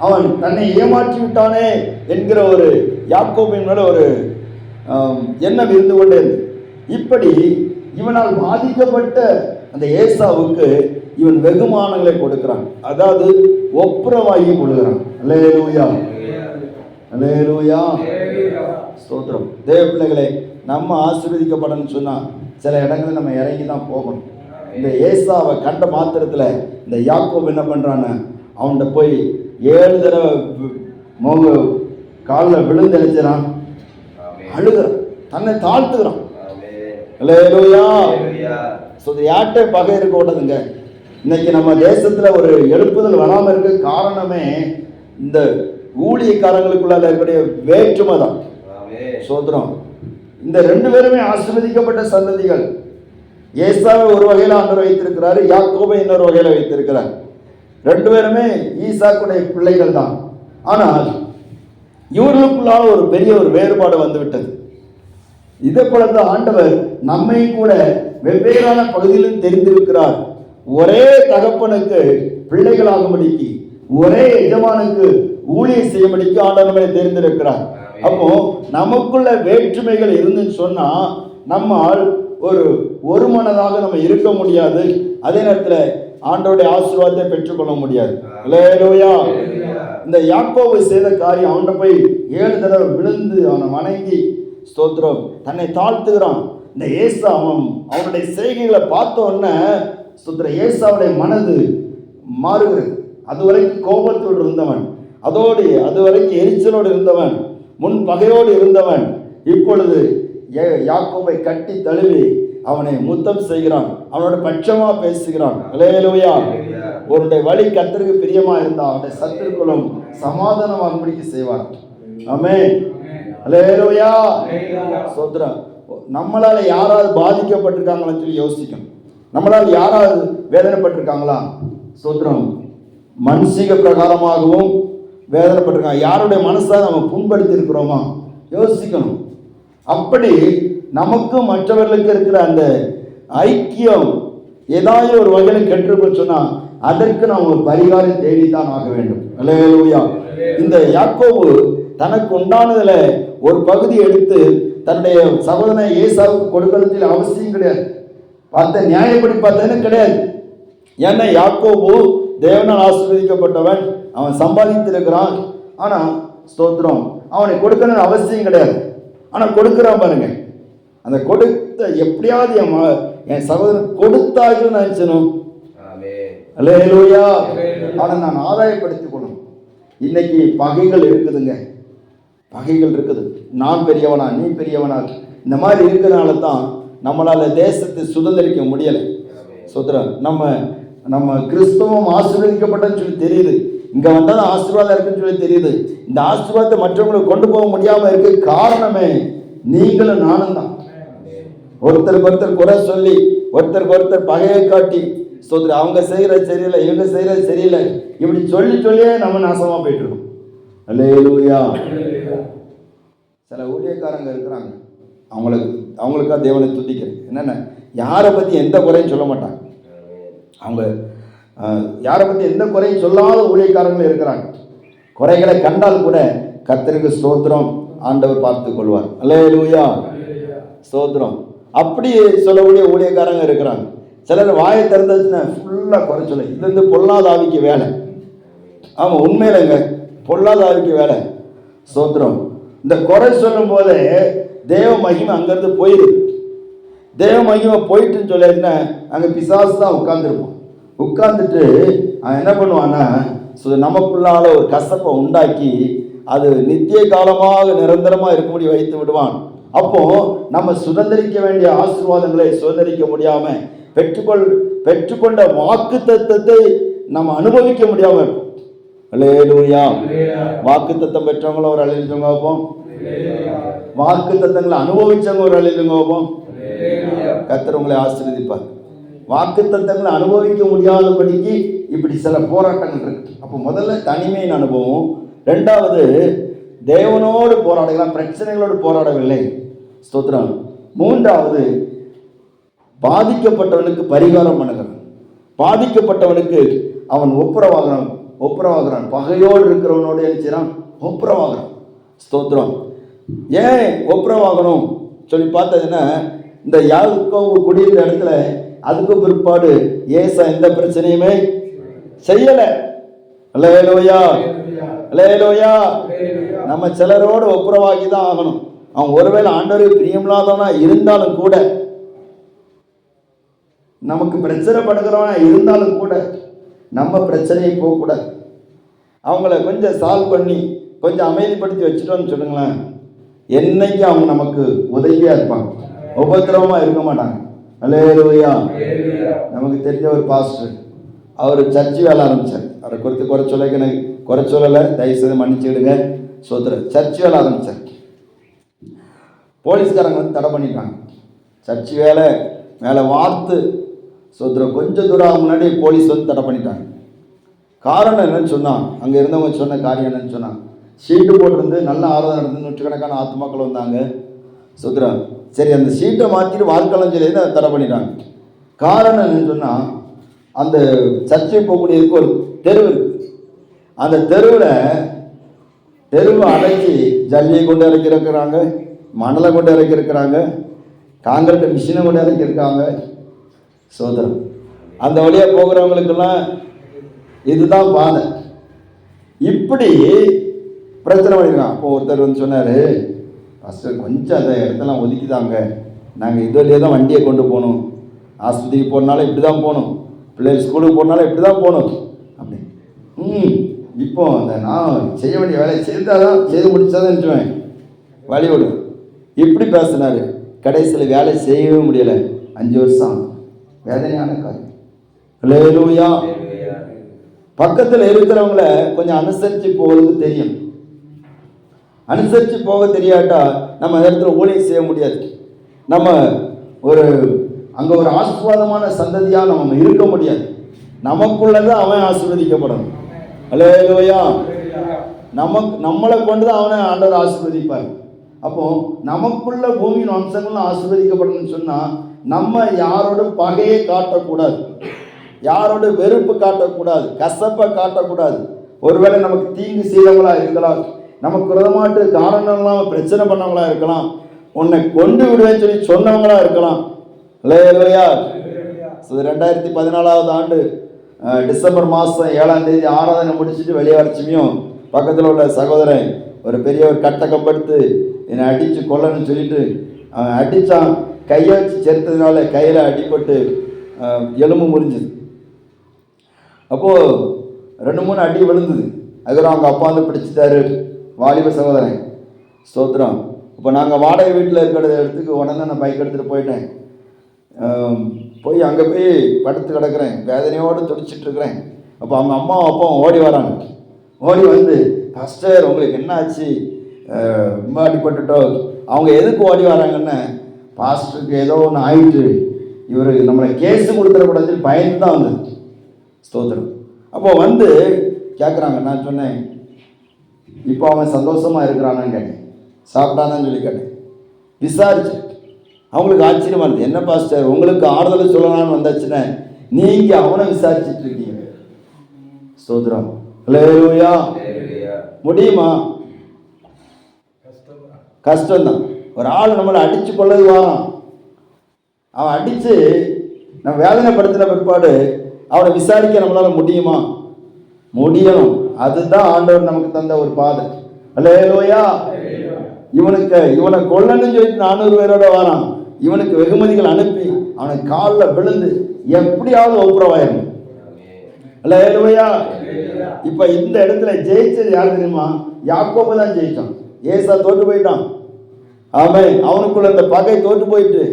அவன் தன்னை ஏமாற்றி விட்டானே என்கிற ஒரு யாக்கோபின் மேல ஒரு எண்ணம் இருந்து கொண்டே இருந்தது. இப்படி இவனால் பாதிக்கப்பட்ட அந்த ஏசாவுக்கு இவன் வெகுமானங்களை கொடுக்கிறான், அதாவது ஒப்புரவாகி கொள்கிறான். அல்லேலூயா, அல்லேலூயா, ஸ்தோத்திரம். தேவ பிள்ளைகளே, நம்ம ஆசீர்வதிக்கப்படணும்னு சொன்னா சில இடங்களில் நம்ம இறங்கி தான் போகணும். இந்த ஏசாவை கண்ட மாத்திரத்தில் இந்த யாக்கோபு என்ன பண்றான்னு அவன்கிட்ட போய் 7 தடவை காலில் விழுந்து அழைச்சான். அழுகிறான், தன்னை தாழ்த்துகிறான். அல்லேலூயா. யார்கிட்ட பகை இருக்க கூடாதுங்க. இன்னைக்கு நம்ம தேசத்துல ஒரு எழுப்புதல் வராம இருக்க காரணமே இந்த ஊழியக்காரங்களுக்குள்ள இருக்கக்கூடிய வேற்றுமை தான். சோதரம். இந்த 2 பேருமே ஆசீர்வதிக்கப்பட்ட சந்ததிகள். ஏசாவை ஒரு வகையில ஆண்டவர் வைத்திருக்கிறாரு, யாக்கோபை இன்னொரு வகையில வைத்திருக்கிறார். 2 பேருமே ஈசாக்குடைய பிள்ளைகள் தான். ஆனால் இவர்களுக்குள்ளால ஒரு பெரிய ஒரு வேறுபாடு வந்துவிட்டது. இதே போலது ஆண்டவர் நம்மை கூட வெவ்வேறான பகுதியிலும் தெரிந்திருக்கிறார். ஒரே தகப்பனுக்கு பிள்ளைகளாகும்படிக்கு, ஒரே எஜமானுக்கு ஊழியம் செய்யும்படிக்கு ஆண்டவர் நம்மை தெரிந்திருக்கிறார். அப்போ நமக்குள்ள வேற்றுமைகள் இருந்துன்னு சொன்னா நம்மால் ஒரு மனதாக நம்ம இருக்க முடியாது. அதே நேரத்தில் ஆண்டவருடைய ஆசீர்வாதத்தை பெற்றுக்கொள்ள முடியாது. அல்லேலூயா. இந்த யாக்கோபு செய்த காரியம், அவனை போய் 7 தடவை விழுந்து அவனை வணங்கி ஸ்தோத்திரம் தன்னை தாழ்த்துகிறான். இந்த ஏசா அவனுடைய செய்கைகளை பார்த்த உடனே ஸ்தோத்திரம் ஏசாவுடைய மனது மாறுகிறது. அதுவரைக்கும் கோபத்தோடு இருந்தவன், அது வரைக்கும் எரிச்சலோடு இருந்தவன், முன் பகையோடு இருந்தவன், இப்பொழுது யாக்கோபை கட்டி தழுவி அவனை முத்தம் செய்கிறான், அவனோட பட்சமா பேசுகிறான். அல்லேலூயா. உன்னுடைய வழி கர்த்தருக்கு பிரியமா இருந்தா அவனுடைய சத்துருக்களும் சமாதானமாகும்படிக்கு செய்வார். ஆமென். அல்லேலூயா. சோத்ரம். நம்மளால யாராவது பாதிக்கப்பட்டிருக்காங்களான்னு சொல்லி யோசிக்கணும். நம்மளால் யாராவது வேதனைப்பட்டிருக்காங்களா? சோத்ரம். மனசிக பிரகாரமாகவும் வேதனைப்பட்டிருக்காங்க. யாருடைய மனசை நம்ம புண்படுத்தி இருக்கிறோமா யோசிக்கணும். அப்படி நமக்கு மற்றவர்களுக்கு இருக்கிற அந்த ஐக்கியம் ஏதாவது ஒரு வகையில் கெட்டு சொன்னா அதற்கு நாம் ஒரு பரிகாரம் தேடித்தான் ஆக வேண்டும். அல்லேலூயா. இந்த யாக்கோபு தனக்கு உண்டானதுல ஒரு பகுதி எடுத்து தன்னுடைய சகோதரனை ஏசாவுக்கு கொடுக்கறதுல அவசியம் கிடையாது. பார்த்த நியாயப்படி பார்த்தேன்னு கிடையாது. ஏன்னா யாக்கோபு தேவனால் ஆசீர்வதிக்கப்பட்டவன், அவன் சம்பாதித்திருக்கிறான். ஆனா ஸ்தோத்திரம் அவனை கொடுக்கணும்னு அவசியம் கிடையாது. ஆனா கொடுக்கிறான் பாருங்க. அந்த கொடுத்த எப்படியாவது என் சகோதரன் கொடுத்தாலும் நினைச்சனும். அல்லேலூயா. ஆனா நான் ஆதாயப்படுத்திக் கொள்ளணும். இன்னைக்கு பகைகள் இருக்குதுங்க, பகைகள் இருக்குது. நான் பெரியவனா நீ பெரியவனா இந்த மாதிரி இருக்கிறதுனால தான் நம்மளால தேசத்தை சுதந்திரிக்க முடியலை. சுதந்திரம் நம்ம கிறிஸ்தவம் ஆசீர்வதிக்கப்பட்டன்னு சொல்லி தெரியுது, இங்க வந்தாலும் ஆசீர்வாதம் இருக்குன்னு சொல்லி தெரியுது. இந்த ஆசீர்வாதத்தை மற்றவங்களுக்கு கொண்டு போக முடியாம இருக்க காரணமே நீங்களும் நானும் தான். ஒருத்தருக்கு ஒருத்தர் குறை சொல்லி, ஒருத்தருக்கு ஒருத்தர் பகையை காட்டி, சோதரி அவங்க செய்யறது சரியில்லை, இவங்க செய்யறது சரியில்லை, இப்படி சொல்லியே நம்ம நாசமா போயிட்டு இருக்கோம். அல்லேலூயா. சில ஊழியக்காரங்க இருக்கிறாங்க, அவங்களுக்காக தேவனை துதிக்கிறேன். என்னென்ன யாரை பற்றி எந்த குறையும் சொல்ல மாட்டாங்க. அவங்க யாரை பற்றி எந்த குறையும் சொல்லாத ஊழியக்காரங்களும் இருக்கிறாங்க. குறைகளை கண்டால் கூட கர்த்தருக்கு ஸ்தோத்திரம், ஆண்டவர் பார்த்து கொள்வார். அல்லேலூயா. ஸ்தோத்திரம். அப்படி சொல்லக்கூடிய ஊழியக்காரங்க இருக்கிறாங்க. சிலர் வாயை திறந்துச்சுன்னா ஃபுல்லாக குறை சொல்ல. இது வந்து பொல்லாத ஆவிக்கு வேலை. ஆமாம், உண்மையிலங்க பொல்லாத ஆவிக்கு வேலை. ஸ்தோத்திரம். இந்த குறை சொல்லும் போதே தேவ மகிமை அங்கேருந்து போயிடுது. தேவ மகிமை போயிட்டுன்னு சொல்லிட்டுன்னா அங்கே பிசாசு தான் உட்கார்ந்துருப்பான். உட்கார்ந்துட்டு அவன் என்ன பண்ணுவான்னா நமக்குள்ளால ஒரு கசப்பை உண்டாக்கி அது நித்திய காலமாக நிரந்தரமாக இருக்கும்படி வைத்து விடுவான். அப்போ நம்ம சுதந்திரிக்க வேண்டிய ஆசீர்வாதங்களை சுதந்திரிக்க முடியாம பெற்றுக்கொண்ட வாக்கு தத்தத்தை நம்ம அனுபவிக்க முடியாம இருக்கும். அல்லேலூயா. வாக்கு தத்தம் பெற்றவங்கள ஒரு அழிஞ்சவங்க வைப்போம், வாக்கு தத்தங்களை அனுபவிச்சவங்க ஒரு அழிஞ்சவங்க வைப்போம். கர்த்தர் உங்களை ஆசீர்வதிப்பார். வாக்கு தத்தங்களை அனுபவிக்க முடியாதபடிக்கு இப்படி சில போராட்டங்கள் இருக்கு. அப்போ முதல்ல தனிமையின் அனுபவம், ரெண்டாவது தேவனோடு போராடலாம், பிரச்சனைகளோடு போராடவில்லை. ஸ்தோத்திரம். மூன்றாவது பாதிக்கப்பட்டவனுக்கு பரிகாரம் பண்ணுகிறான். பாதிக்கப்பட்டவனுக்கு அவன் ஒப்புரவாகிறான். பகையோடு இருக்கிறவனோடு என்ன செய்யறான்? ஒப்புரவாகிறான். ஸ்தோத்திரம். ஏன் ஒப்புரவாகணும் சொல்லி பார்த்ததுன்னா, இந்த யாக்கோபு குடியிருந்த இடத்துல அதுக்கு பிற்பாடு ஏசா எந்த பிரச்சனையுமே செய்யலை. அல்லேலூயா. அல்லேலூயா. நம்ம சிலரோடு ஒப்புரவாகி தான் ஆகணும். அவன் ஒருவேளை ஆண்டவருக்கு பிரியமில்லாதவனா இருந்தாலும் கூட, நமக்கு பிரச்சனை படுகிறவனா இருந்தாலும் கூட நம்ம பிரச்சனையை போகக்கூடாது. அவங்கள கொஞ்சம் சால்வ் பண்ணி கொஞ்சம் அமைதிப்படுத்தி வச்சுட்டோன்னு சொல்லுங்களேன், என்னைக்கு அவங்க நமக்கு உதவியா இருப்பாங்க, உபத்திரவமா இருக்க மாட்டாங்க. அல்லேலூயா. நமக்கு தெரிஞ்ச ஒரு பாஸ்டர், அவர் சர்ச்சு வேலை ஆரம்பிச்சார். அவரை குறித்து குறை சொல்லலை, தயவுசெய்து மன்னிச்சுடுங்க. சர்ச்சு வேலை ஆரம்பிச்சார். போலீஸ்காரங்க வந்து தடை பண்ணிட்டாங்க. சர்ச்சு வேலை மேலே வார்த்து கொஞ்சம் தூரம் முன்னாடி போலீஸ் வந்து தடை பண்ணிட்டாங்க. காரணம் என்னன்னு சொன்னால், அங்கே இருந்தவங்க சொன்ன காரியம் என்னன்னு சொன்னால், ஷீட்டு போட்டிருந்து நல்ல ஆராதனை நடந்து நூற்றுக்கணக்கான ஆத்மாக்கள் வந்தாங்க. சரி, அந்த ஷீட்டை மாற்றிட்டு வாழ்க்கையிலேருந்து அதை தடை பண்ணிட்டாங்க. காரணம் என்னன்னு சொன்னால், அந்த சர்ச்சை போகக்கூடியதுக்கு ஒரு தெருவு இருக்குது. அந்த தெருவை அடைச்சி ஜல்லியை கொண்டு இறக்கியிருக்கிறாங்க, மணலை கொண்டு இறக்கியிருக்கிறாங்க, காங்கிரீட் மிஷினை கொண்டு இறக்கியிருக்காங்க. அந்த வழியாக போகிறவங்களுக்கெல்லாம் இதுதான் பாதை. இப்படி பிரச்சனை பண்ணிருக்கான். அப்போ ஒருத்தர் வந்து சொன்னார், ஃபஸ்ட்டு கொஞ்சம் அந்த இடத்தெல்லாம் ஒதுக்கிதாங்க, நாங்கள் இது வழியே தான் வண்டியை கொண்டு போகணும், ஆஸ்பத்திரிக்கு போனாலும் இப்படி தான் போகணும், பிள்ளைகள் ஸ்கூலுக்கு போனாலும் இப்படி தான் போகணும் அப்படி. இப்போ அந்த நான் செய்ய வேண்டிய வேலையை செய்து முடிச்சாதான் நினச்சுவேன், வழி விடு. இப்படி பேசினார். கடைசியில் வேலை செய்யவே முடியலை. 5 வருஷம் வேதனையான காரியம். அல்லேலூயா. பக்கத்தில் இருக்கிறவங்கள கொஞ்சம் அனுசரித்து போகிறதுக்கு தெரியும். அனுசரித்து போக தெரியாட்டா நம்ம அந்த இடத்துல ஊழியம் செய்ய முடியாது. நம்ம அங்கே ஒரு ஆசீர்வாதமான சந்ததியாக நம்ம இருக்க முடியாது. நமக்குள்ளதான் அவன் ஆசீர்வதிக்கப்படணும். அல்லேலூயா. நம்மளை கொண்டு தான் அவனை ஆண்டவர் ஆசீர்வதிப்பார். அப்போ நமக்குள்ள பூமியின் அம்சங்கள்லாம் ஆசீர்வதிக்கப்படணும்னு சொன்னால், நம்ம யாரோட பகையை காட்டக்கூடாது, யாரோட வெறுப்பு காட்டக்கூடாது, கசப்பை காட்டக்கூடாது. ஒருவேளை நமக்கு தீங்கு செய்தவங்களா இருக்கலாம், நமக்கு விரதமாட்டு காரணம்லாம் பிரச்சனை பண்ணவங்களா இருக்கலாம், உன்னை கொண்டு விடுவேன்னு சொல்லி சொன்னவங்களா இருக்கலாம். அல்லேலூயா. 2014 ஆண்டு டிசம்பர் மாதம் 7ஆம் தேதி ஆராதனை முடிச்சுட்டு வெளியே வரச்சுமையும் பக்கத்தில் உள்ள சகோதரன் ஒரு பெரியவர் கட்டை கம்பெடுத்து என்னை அடித்து கொல்லணும்னு சொல்லிட்டு அவன் அடித்தான். கையை வச்சு செலுத்ததுனால கையில் அடிபட்டு எலும்பு முறிஞ்சுது. அப்போது 2-3 அடி விழுந்தது. அதுக்கப்புறம் அவங்க அப்பா வந்து பிடிச்சிட்டாரு, வாலிப சகோதரன். ஸ்தோத்திரம். இப்போ நாங்கள் வாடகை வீட்டில் இருக்கிற இடத்துக்கு உடனே நான் பைக் எடுத்துகிட்டு போயிட்டேன். போய் அங்கே போய் படுத்து கிடக்கிறேன், வேதனையோடு துடிச்சிட்ருக்கிறேன். அப்போ அவங்க அம்மாவும் அப்பாவும் ஓடி வராங்க. ஓடி வந்து, பாஸ்டர் உங்களுக்கு என்ன ஆச்சு, ரொம்ப அடிபட்டுட்டோம். அவங்க எதுக்கு ஓடி வராங்கன்னு, பாஸ்டருக்கு ஏதோ ஒன்று ஆயிட்டு இவர் நம்மளை கேஸு கொடுத்துடக்கூடாதுன்னு பயந்து தான் வந்தது. ஸ்தோத்திரம். அப்போது வந்து கேட்குறாங்க. நான் சொன்னேன், இப்போ அவன் சந்தோஷமாக இருக்கிறானான்னு கேட்டேன், சாப்பிட்டானான்னு சொல்லி கேட்டேன். விசாரிச்சு அவங்களுக்கு ஆச்சரியமாக இருந்தது. என்ன பாஸ்டர் உங்களுக்கு ஆறுதலை சொல்லலான்னு வந்தாச்சுன்னா நீங்கள் அவனை விசாரிச்சுட்டு இருக்கீங்க. ஸ்தோத்திரம். அல்லேலூயா. முடியுமா? கஷ்டம்தான். ஒரு ஆள் நம்மளை அடித்து கொள்ளது வாரான், அவன் அடித்து நம்ம வேதனைப்படுத்தின பிற்பாடு அவனை விசாரிக்க நம்மளால் முடியுமா? முடியணும். அதுதான் ஆண்டவர் நமக்கு தந்த ஒரு பாதை. அல்லேலூயா. இவனை கொல்லணும்னு சொல்லிட்டு 400 பேரோட வரான். இவனுக்கு வெகுமதிகள் அனுப்பி அவனை காலில் விழுந்து எப்படியாவது ஒப்புரவாயிரும். அல்லேலூயா. இப்ப இந்த இடத்துல ஜெயிச்சது யார் தெரியுமா? யாக்கோபு தான் ஜெயிச்சான். ஏசா தோற்று போயிட்டான். ஆமென். அவனுக்குள்ள இந்த பகை தோற்று போயிட்டு,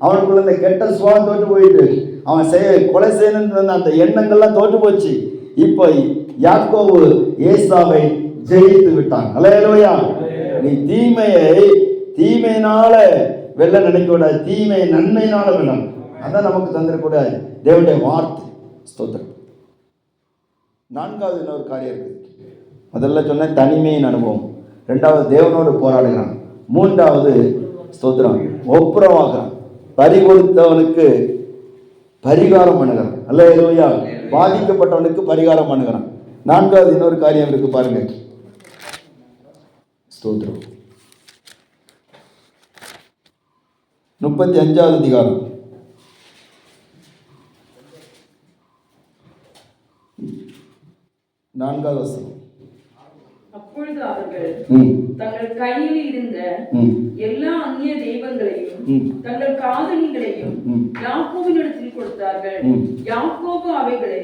அவனுக்குள்ள இந்த கெட்ட சுவாபம் தோற்று போயிட்டு, அவன் கொலை செய்யணுன்ற அந்த எண்ணங்கள்லாம் தோற்று போச்சு. இப்ப யாக்கோபு ஏசாவை ஜெயித்து விட்டான். அல்லேலூயா. நீ தீமையினால வெல்ல நினைக்க கூடாது, தீமை நன்மையினால வெல்லம். அதான் நமக்கு தந்திரக்கூடாது தேவனுடைய வார்த்தை. ஸ்தோத்திரம். 4வது இன்னொரு காரியம் இருக்கு. முதல்ல சொன்ன தனிமையின் அனுபவம், 2வது தேவனோடு போராடுகிறான், 3வது ஸ்தோத்திரம் ஒப்புரவாகிறான், பறி கொடுத்தவனுக்கு பரிகாரம் பண்ணுகிறான். அல்லேலூயா. பாதிக்கப்பட்டவனுக்கு பரிகாரம் பண்ணுகிறான். 4வது இன்னொரு காரியம் இருக்கு பாருங்க. ஸ்தோத்திரம். 35வது அதிகாரம் 4வது வசனம். அப்பொழுது அவர்கள் தங்கள் கையில் இருந்த எல்லா அந்நிய தெய்வங்களையும் தங்கள் காதணிகளையும் யாக்கோபினிடத்தில் கொடுத்தார்கள். யாக்கோபு அவைகளை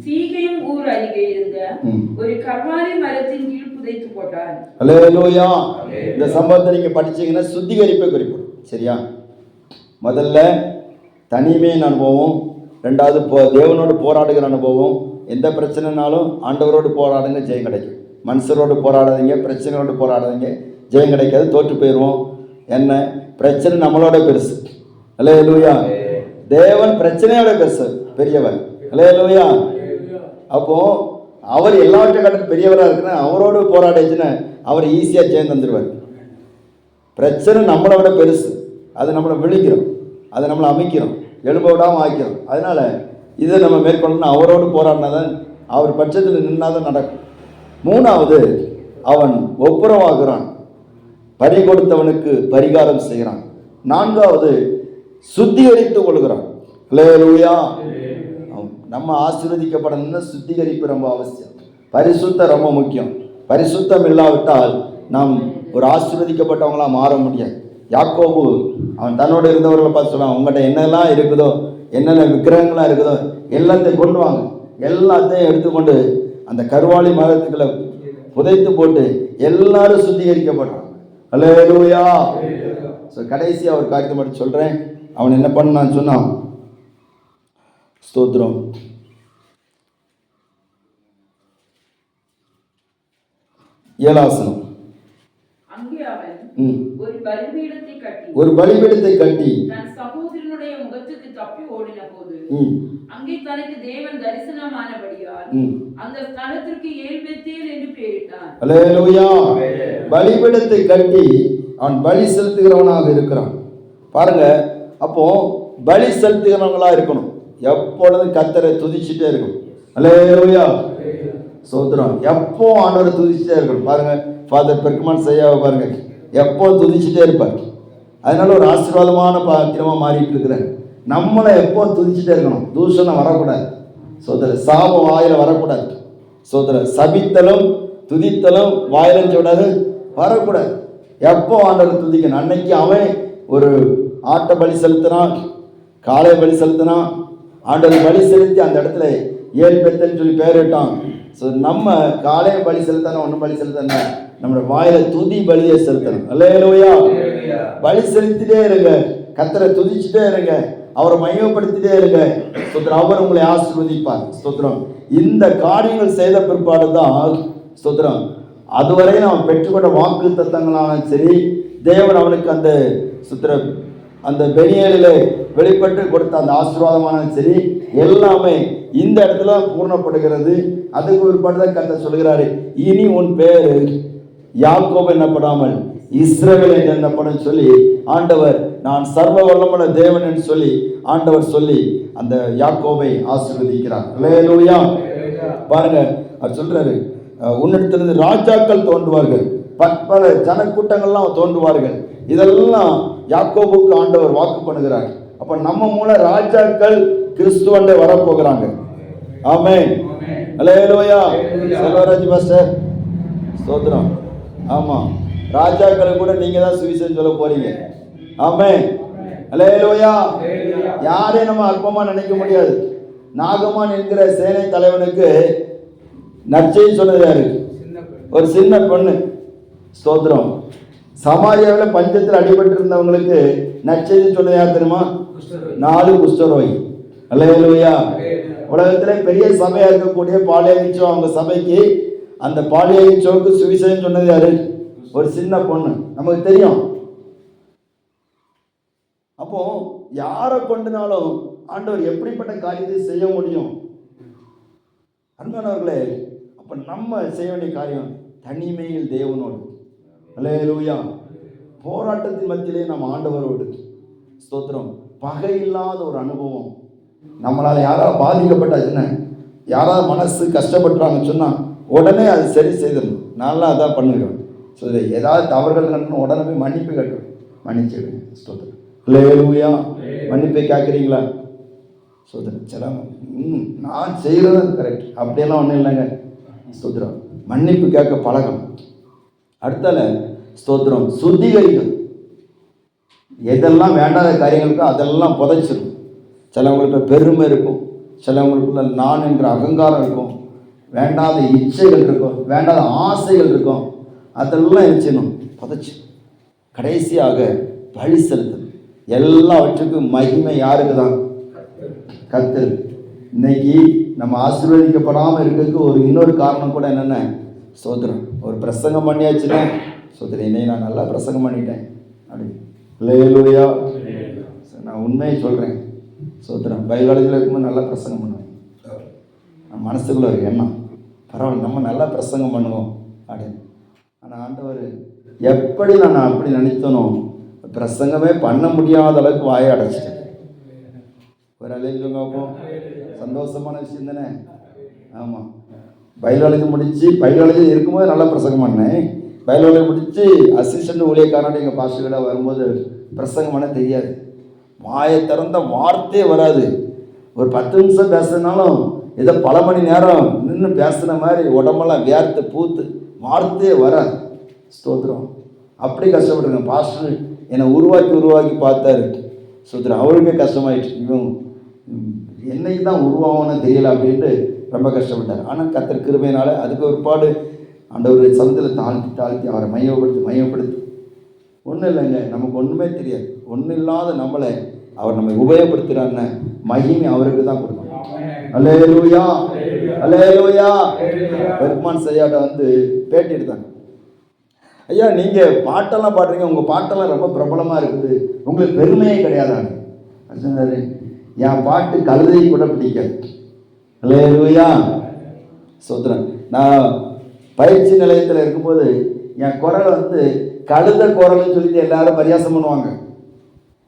சீகேம் ஊர் அருகே இருந்த ஒரு கர்வாலி மரத்தின் கீழ் புதைத்து போட்டார். அல்லேலூயா. இந்த சம்பவத்தை நீங்க படிச்சீங்கன்னா சுத்திகரிப்பை குறிப்பிடும். சரியா? முதல்ல தனிமையின் அனுபவம், ரெண்டாவது தேவனோடு போராடுகிற அனுபவம். எந்த பிரச்சனைனாலும் ஆண்டவரோடு போராடுங்க, ஜெயம் கிடைக்கும். மனுஷரோடு போராடாதீங்க, பிரச்சனையோடு போராடாதீங்க, ஜெயம் கிடைக்காது, தோற்று போயிடுவோம். என்ன பிரச்சனை நம்மளோட பெருசு. அல்லேலூயா. தேவன் பிரச்சனையோட பெருசு, பெரியவர். அல்லேலூயா. அப்போ அவர் எல்லாவற்றையும் கண்டு பெரியவராக இருக்குன்னா அவரோடு போராடிச்சுன்னா அவர் ஈஸியாக ஜெயம் தந்துடுவார். பிரச்சனை நம்மளை விட பெருசு, அது நம்மளை விழிக்கிறோம், அதை நம்மளை அமைக்கிறோம், எழும்ப விடாமல் ஆக்கிறோம். அதனால இதை நம்ம மேற்கொள்ளணும். அவரோடு போராடினாதான், அவர் பட்சத்தில் நின்னாதான் நடக்கும். மூணாவது, அவன் ஒப்புரவாகிறான், பறி கொடுத்தவனுக்கு பரிகாரம் செய்கிறான். நான்காவது, சுத்திகரித்து கொள்கிறான். அல்லேலூயா. நம்ம ஆசீர்வதிக்கப்படணும்னா சுத்திகரிப்பு ரொம்ப அவசியம். பரிசுத்தம் ரொம்ப முக்கியம். பரிசுத்தம் இல்லாவிட்டால் நாம் ஒரு ஆசீர்வதிக்கப்பட்டவங்களா மாற முடியாது. யாக்கோபு அவன் தன்னோடு இருந்தவர்களை பார்த்து சொல்லுவான், உங்கள்கிட்ட என்னெல்லாம் இருக்குதோ, என்னென்ன விக்கிரகங்களாக இருக்குதோ எல்லாத்தையும் கொண்டு வாங்க. எல்லாத்தையும் எடுத்துக்கொண்டு அந்த கருவாளி மரத்துக்களை புதைத்து போட்டு எல்லாரும் சுத்திகரிக்கப்படுறான். அல்லேலூயா. ஸோ கடைசியாக ஒரு காரியத்தை மட்டும் சொல்கிறேன். அவன் என்ன பண்ணான்னு சொன்னான், ஸ்தோத்திரம், ஏழாசனம், ஒரு பலிபீடத்தை கட்டி தன் சகோதரனுடைய முகத்துக்கு தப்பி ஓடின போது அங்கே தனக்கு தேவன் தரிசனமானபடியால் அந்த ஸ்தலத்திற்கு ஏல்பெத்தேல் என்று பெயரிட்டான். அல்லேலூயா. பலிபீடத்தை கட்டி அவன் பலி செலுத்துகிறவனாக இருக்கிறான். பாருங்க, அப்போ பலி செலுத்துகிறவங்களா இருக்கணும். எப்பொழுதும் கர்த்தரை துதிச்சுட்டே இருக்கணும். அல்லேலூயா. சோதரம் எப்போ ஆண்டவரை துதிச்சுட்டே இருக்கணும். பாருங்க, ஃபாதர் பெர்க்மன் செய்யாவை பாருங்க, எப்போ துதிச்சுட்டே இருப்பார். அதனால ஒரு ஆசீர்வாதமான பாத்திரமா மாறிட்டு இருக்கிறார். நம்மளை எப்போ துதிச்சுட்டே இருக்கணும். தூஷணம் வரக்கூடாது. சோதர சாபம் வாயில வரக்கூடாது. சோதர சபித்தலும் துதித்தலும் வாயிலஞ்சு விடாது வரக்கூடாது. எப்போ ஆண்டவரை துதிக்கணும். அன்னைக்கு அவன் ஒரு ஆட்டை பலி செலுத்தினான், காளை பலி செலுத்தினான். ஆண்டவர் பலி செலுத்தி அந்த இடத்துல ஏல்பெத்தேல்னு சொல்லி பெயரிட்டான். ஸோ நம்ம காளையை பலி செலுத்தணும், ஒன்றும் பலி செலுத்தன, நம்மளோட வாயில துதி பலியை செலுத்தணும். அல்லேலூயா. பலி செலுத்திட்டே இருங்க, கர்த்தரை துதிச்சுட்டே இருங்க, அவரை மையப்படுத்திட்டே இருங்க. ஸ்தோத்திரம், அவர் உங்களை ஆசீர்வதிப்பார். ஸ்தோத்திரம். இந்த காரியங்கள் செய்த பிற்பாடு தான் ஸ்தோத்திரம், அதுவரை அவன் பெற்றுக்கொண்ட வாக்கு தத்தங்களாலும் சரி, தேவன் அவனுக்கு அந்த ஸ்தோத்திரம் அந்த பெனியேலிலே வெளிப்பட்டு கொடுத்த அந்த ஆசீர்வாதமானாலும் சரி, எல்லாமே இந்த இடத்துல பூர்ணப்படுகிறது. அதுக்கு பிற்பாடு தான் கர்த்தர் சொல்கிறாரு, இனி உன் பேரு யாக்கோபு என்னப்படாமல் இஸ்ரவேல் என்று என்னப்படும் சொல்லி ஆண்டவர், நான் சர்வ வல்லமுள்ள தேவன் என்று சொல்லி ஆண்டவர் சொல்லி அந்த யாக்கோபை ஆசீர்வதிக்கிறார். அல்லேலூயா. பாருங்க, அவர் சொல்றாரு, உன்னிடத்திலிருந்து ராஜாக்கள் தோன்றுவார்கள், பல ஜனக்கூட்டங்கள்லாம் தோன்றுவார்கள். இதெல்லாம் யாக்கோபுக்கு ஆண்டவர் வாக்கு பண்ணுகிறார். அப்ப நம்ம மூலம் ராஜாக்கள் கிறிஸ்துவண்டை வரப்போகிறாங்க. ஆமென். அல்லேலூயா. செல்வராஜ் பாஸ்டர் ஸ்தோத்திரம். ஆமா, ராஜாக்களை கூட நீங்க தான் சுவிசேஷம் சொல்ல போறீங்க. ஆமென். அல்லேலூயா. யாரையும் நம்ம அற்பமா நினைக்க முடியாது. நாகமான் என்கிற சேனை தலைவனுக்கு நற்செய்தி சொன்னது யாரு? ஒரு சின்ன பொண்ணு. ஸ்தோத்திரம். சமாரியாவில் பஞ்சத்தில் அடிபட்டு இருந்தவங்களுக்கு நற்செய்தி சொன்னது யார் தெரியுமா? 4 குஷ்டரோகி. அல்லேலூயா. உலகத்திலே பெரிய சபையா இருக்கக்கூடிய பாலியகிச்சோ அவங்க சபைக்கு அந்த பாலியகிச்சோவுக்கு சுவிசேஷம் சொன்னது யாரு? ஒரு சின்ன பொண்ணு. நமக்கு தெரியும். அப்போ யாரை கொண்டுனாலும் ஆண்டவர் எப்படிப்பட்ட காரியத்தை செய்ய முடியும்? அன்பானவர்களே, அப்ப நம்ம செய்ய வேண்டிய காரியம் தனிமையில் தேவனோடு. அல்லேலூயா. போராட்டத்தின் மத்தியிலே நம்ம ஆண்டவரோடு. ஸ்தோத்திரம். பகை இல்லாத ஒரு அனுபவம். நம்மளால யாராவது பாதிக்கப்பட்டாச்சுன்னா, யாராவது மனசு கஷ்டப்பட்டுறாங்கன்னு சொன்னா உடனே அது சரி செய்திடணும். நான்லாம் அதான் பண்ணிடுவேன். ஸோ ஏதாவது தவறுகள் கண்டு உடனே போய் மன்னிப்பு கேட்டுருவேன், மன்னிச்சிடுவேன். ஸ்தோத்திரம். அல்லேலூயா. மன்னிப்பை கேட்குறீங்களா? ஸ்தோத்திரம். சில நான் செய்கிறது கரெக்ட் அப்படியெல்லாம் ஒன்றும் இல்லைங்க. ஸ்தோத்திரம். மன்னிப்பு கேட்க பழகணும். அடுத்தால ஸ்தோத்திரம், சுத்திகரிக்கும். எதெல்லாம் வேண்டாத காரியங்களுக்கோ அதெல்லாம் புதைச்சிடும். சிலவங்களுக்கு பெருமை இருக்கும், சிலவங்களுக்குள்ள நான் என்கிற அகங்காரம் இருக்கும், வேண்டாத இச்சைகள் இருக்கும், வேண்டாத ஆசைகள் இருக்கும். அதெல்லாம் என்ன செய்யணும்? புதைச்சி கடைசியாக வழி செலுத்தணும். எல்லாவற்றுக்கும் மகிமை யாருக்கு தான்? கர்த்தர். இன்னைக்கு நம்ம ஆசீர்வதிக்கப்படாமல் இருக்கிறதுக்கு ஒரு இன்னொரு காரணம் கூட என்னென்ன? சோதரம். ஒரு பிரசங்கம் பண்ணியாச்சுன்னா சோதரம், இன்னைக்கு நான் நல்லா பிரசங்கம் பண்ணிட்டேன் அப்படின்னு. அல்லேலூயா. நான் உண்மையை சொல்கிறேன். சோதரம், பைபிள் இருக்கும்போது நல்லா பிரசங்கம் பண்ணுவேன். நான் மனசுக்குள்ள ஒரு எண்ணம், பரவாயில்ல நம்ம நல்லா பிரசங்கம் பண்ணுவோம் அப்படின்னு. ஆனால் ஆண்டவர் எப்படி நான் அப்படி நினைத்தனோ பிரசங்கமே பண்ண முடியாத அளவுக்கு வாயை அடைச்சிட்டேன். ஒரு அலையிலுங்க அப்போ சந்தோஷமான விஷயம் தானே? ஆமாம். பைபிளாலஜி முடித்து பைபிளாலஜி இருக்கும்போது நல்லா பிரசங்கம் பண்ணேன். பைபிளாலஜி முடித்து அசிஸ்டன்ட் ஊழியக்காரன் எங்கள் பாஸ்டர்கிட்ட வரும்போது பிரசங்கம் பண்ண தெரியாது. வாயை திறந்த வார்த்தையே வராது. ஒரு 10 நிமிஷம் பேசுனாலும் ஏதோ பல மணி நேரம் நின்று பேசுன மாதிரி உடம்பெல்லாம் வேர்த்து பூத்து வார்த்தையே வராது. ஸ்தோத்திரம். அப்படி கஷ்டப்பட்டுருங்க. பாஸ்டர் என்னை உருவாக்கி பார்த்தாரு. ஸ்தோத்திரம். அவருக்கே கஷ்டமாயிடுச்சு, இவன் என்னைக்கு தான் உருவாகணும்னு தெரியல அப்படின்ட்டு ரொம்ப கஷ்டப்பட்டார். ஆனால் கர்த்தர் கிருபையினால அதுக்கு ஒரு பாடு ஆண்டவர் சமத்தில் தாழ்த்தி அவரை மையப்படுத்தி ஒன்றும் இல்லைங்க, நமக்கு ஒன்றுமே தெரியாது. ஒன்றும் இல்லாத நம்மளை அவர் நம்மை உபயோகப்படுத்துகிறான்னு மகிமை அவருக்கு தான் கொடுக்கணும். அல்லேலூயா, அல்லேலூயா. பெருமான் செய்யாட்ட வந்து பேட்டி எடுத்தாங்க. ஐயா, நீங்கள் பாட்டெல்லாம் பாடுறீங்க, உங்கள் பாட்டெல்லாம் ரொம்ப பிரபலமாக இருக்குது, உங்களுக்கு பெருமையே கிடையாதாங்க. சொன்னார், என் பாட்டு கழுதை கூட பிடிக்காது. அல்லேலூயா. சோத்திரன். நான் பயிற்சி நிலையத்தில் இருக்கும்போது என் குரலை வந்து கழுத குரல்னு சொல்லிட்டு எல்லாரும் பரியாசம் பண்ணுவாங்க.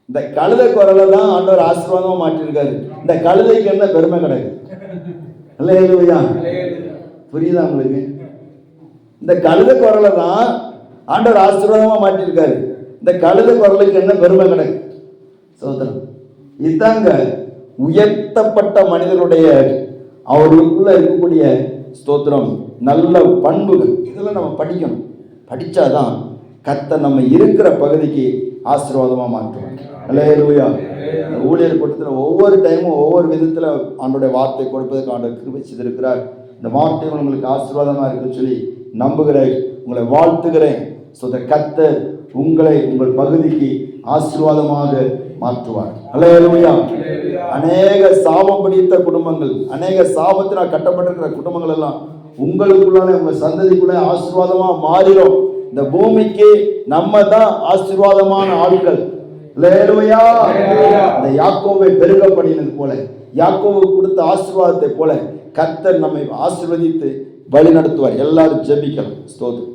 இந்த கழுத குரலை தான் ஆண்டவர் ஆசீர்வாதமாக மாற்றிருக்காரு. இந்த கழுதைக்கு என்ன பெருமை கிடையாது. அல்லேலூயா. புரியுதா உங்களுக்கு? இந்த கழுத குரலை தான் ஆண்டவர் ஆசீர்வாதமாக மாற்றிருக்காரு. இந்த கழுத குரலுக்கு என்ன பெருமை கிடையாது. சோதரம். இதாங்க உயர்த்தப்பட்ட மனிதனுடைய அவர்களுக்குள்ள இருக்கக்கூடிய ஸ்தோத்திரம் நல்ல பண்புகள். இதெல்லாம் நம்ம படிக்கணும். படித்தாதான் கர்த்தர் நம்ம இருக்கிற பகுதிக்கு ஆசீர்வாதமாக மாற்றுவாங்க. அல்லேலூயா. ஊழியர் கூட்டத்தில் ஒவ்வொரு டைமும் ஒவ்வொரு விதத்தில் ஆண்டோடைய வார்த்தை கொடுப்பதற்கு ஆண்டவர் கிருபை செய்திருக்கிறார். இந்த வார்த்தைகள் உங்களுக்கு ஆசீர்வாதமாக இருக்குன்னு சொல்லி நம்புகிறேன், உங்களை வாழ்த்துகிறேன். கர்த்தர் உங்களை உங்கள் பகுதிக்கு ஆசீர்வாதமாக மாற்றுவார். அல்லேலூயா. அநேக சாபம் பிடித்த குடும்பங்கள், அநேக சாபத்தினால் கட்டப்பட்டிருக்கிற குடும்பங்கள் எல்லாம் உங்களுக்குள்ளான உங்கள் சந்ததிக்குள்ள ஆசீர்வாதமா மாறிடும். இந்த பூமிக்கு நம்ம தான் ஆசீர்வாதமான ஆட்கள். அல்லேலூயா. இந்த யாக்கோபை பெருக பண்ணினது போல, யாக்கோபுக்கு கொடுத்த ஆசீர்வாதத்தை போல கர்த்தர் நம்மை ஆசீர்வதித்து வழி நடத்துவார். எல்லாரும் ஜெபிக்கலாம். ஸ்தோத்திரம்.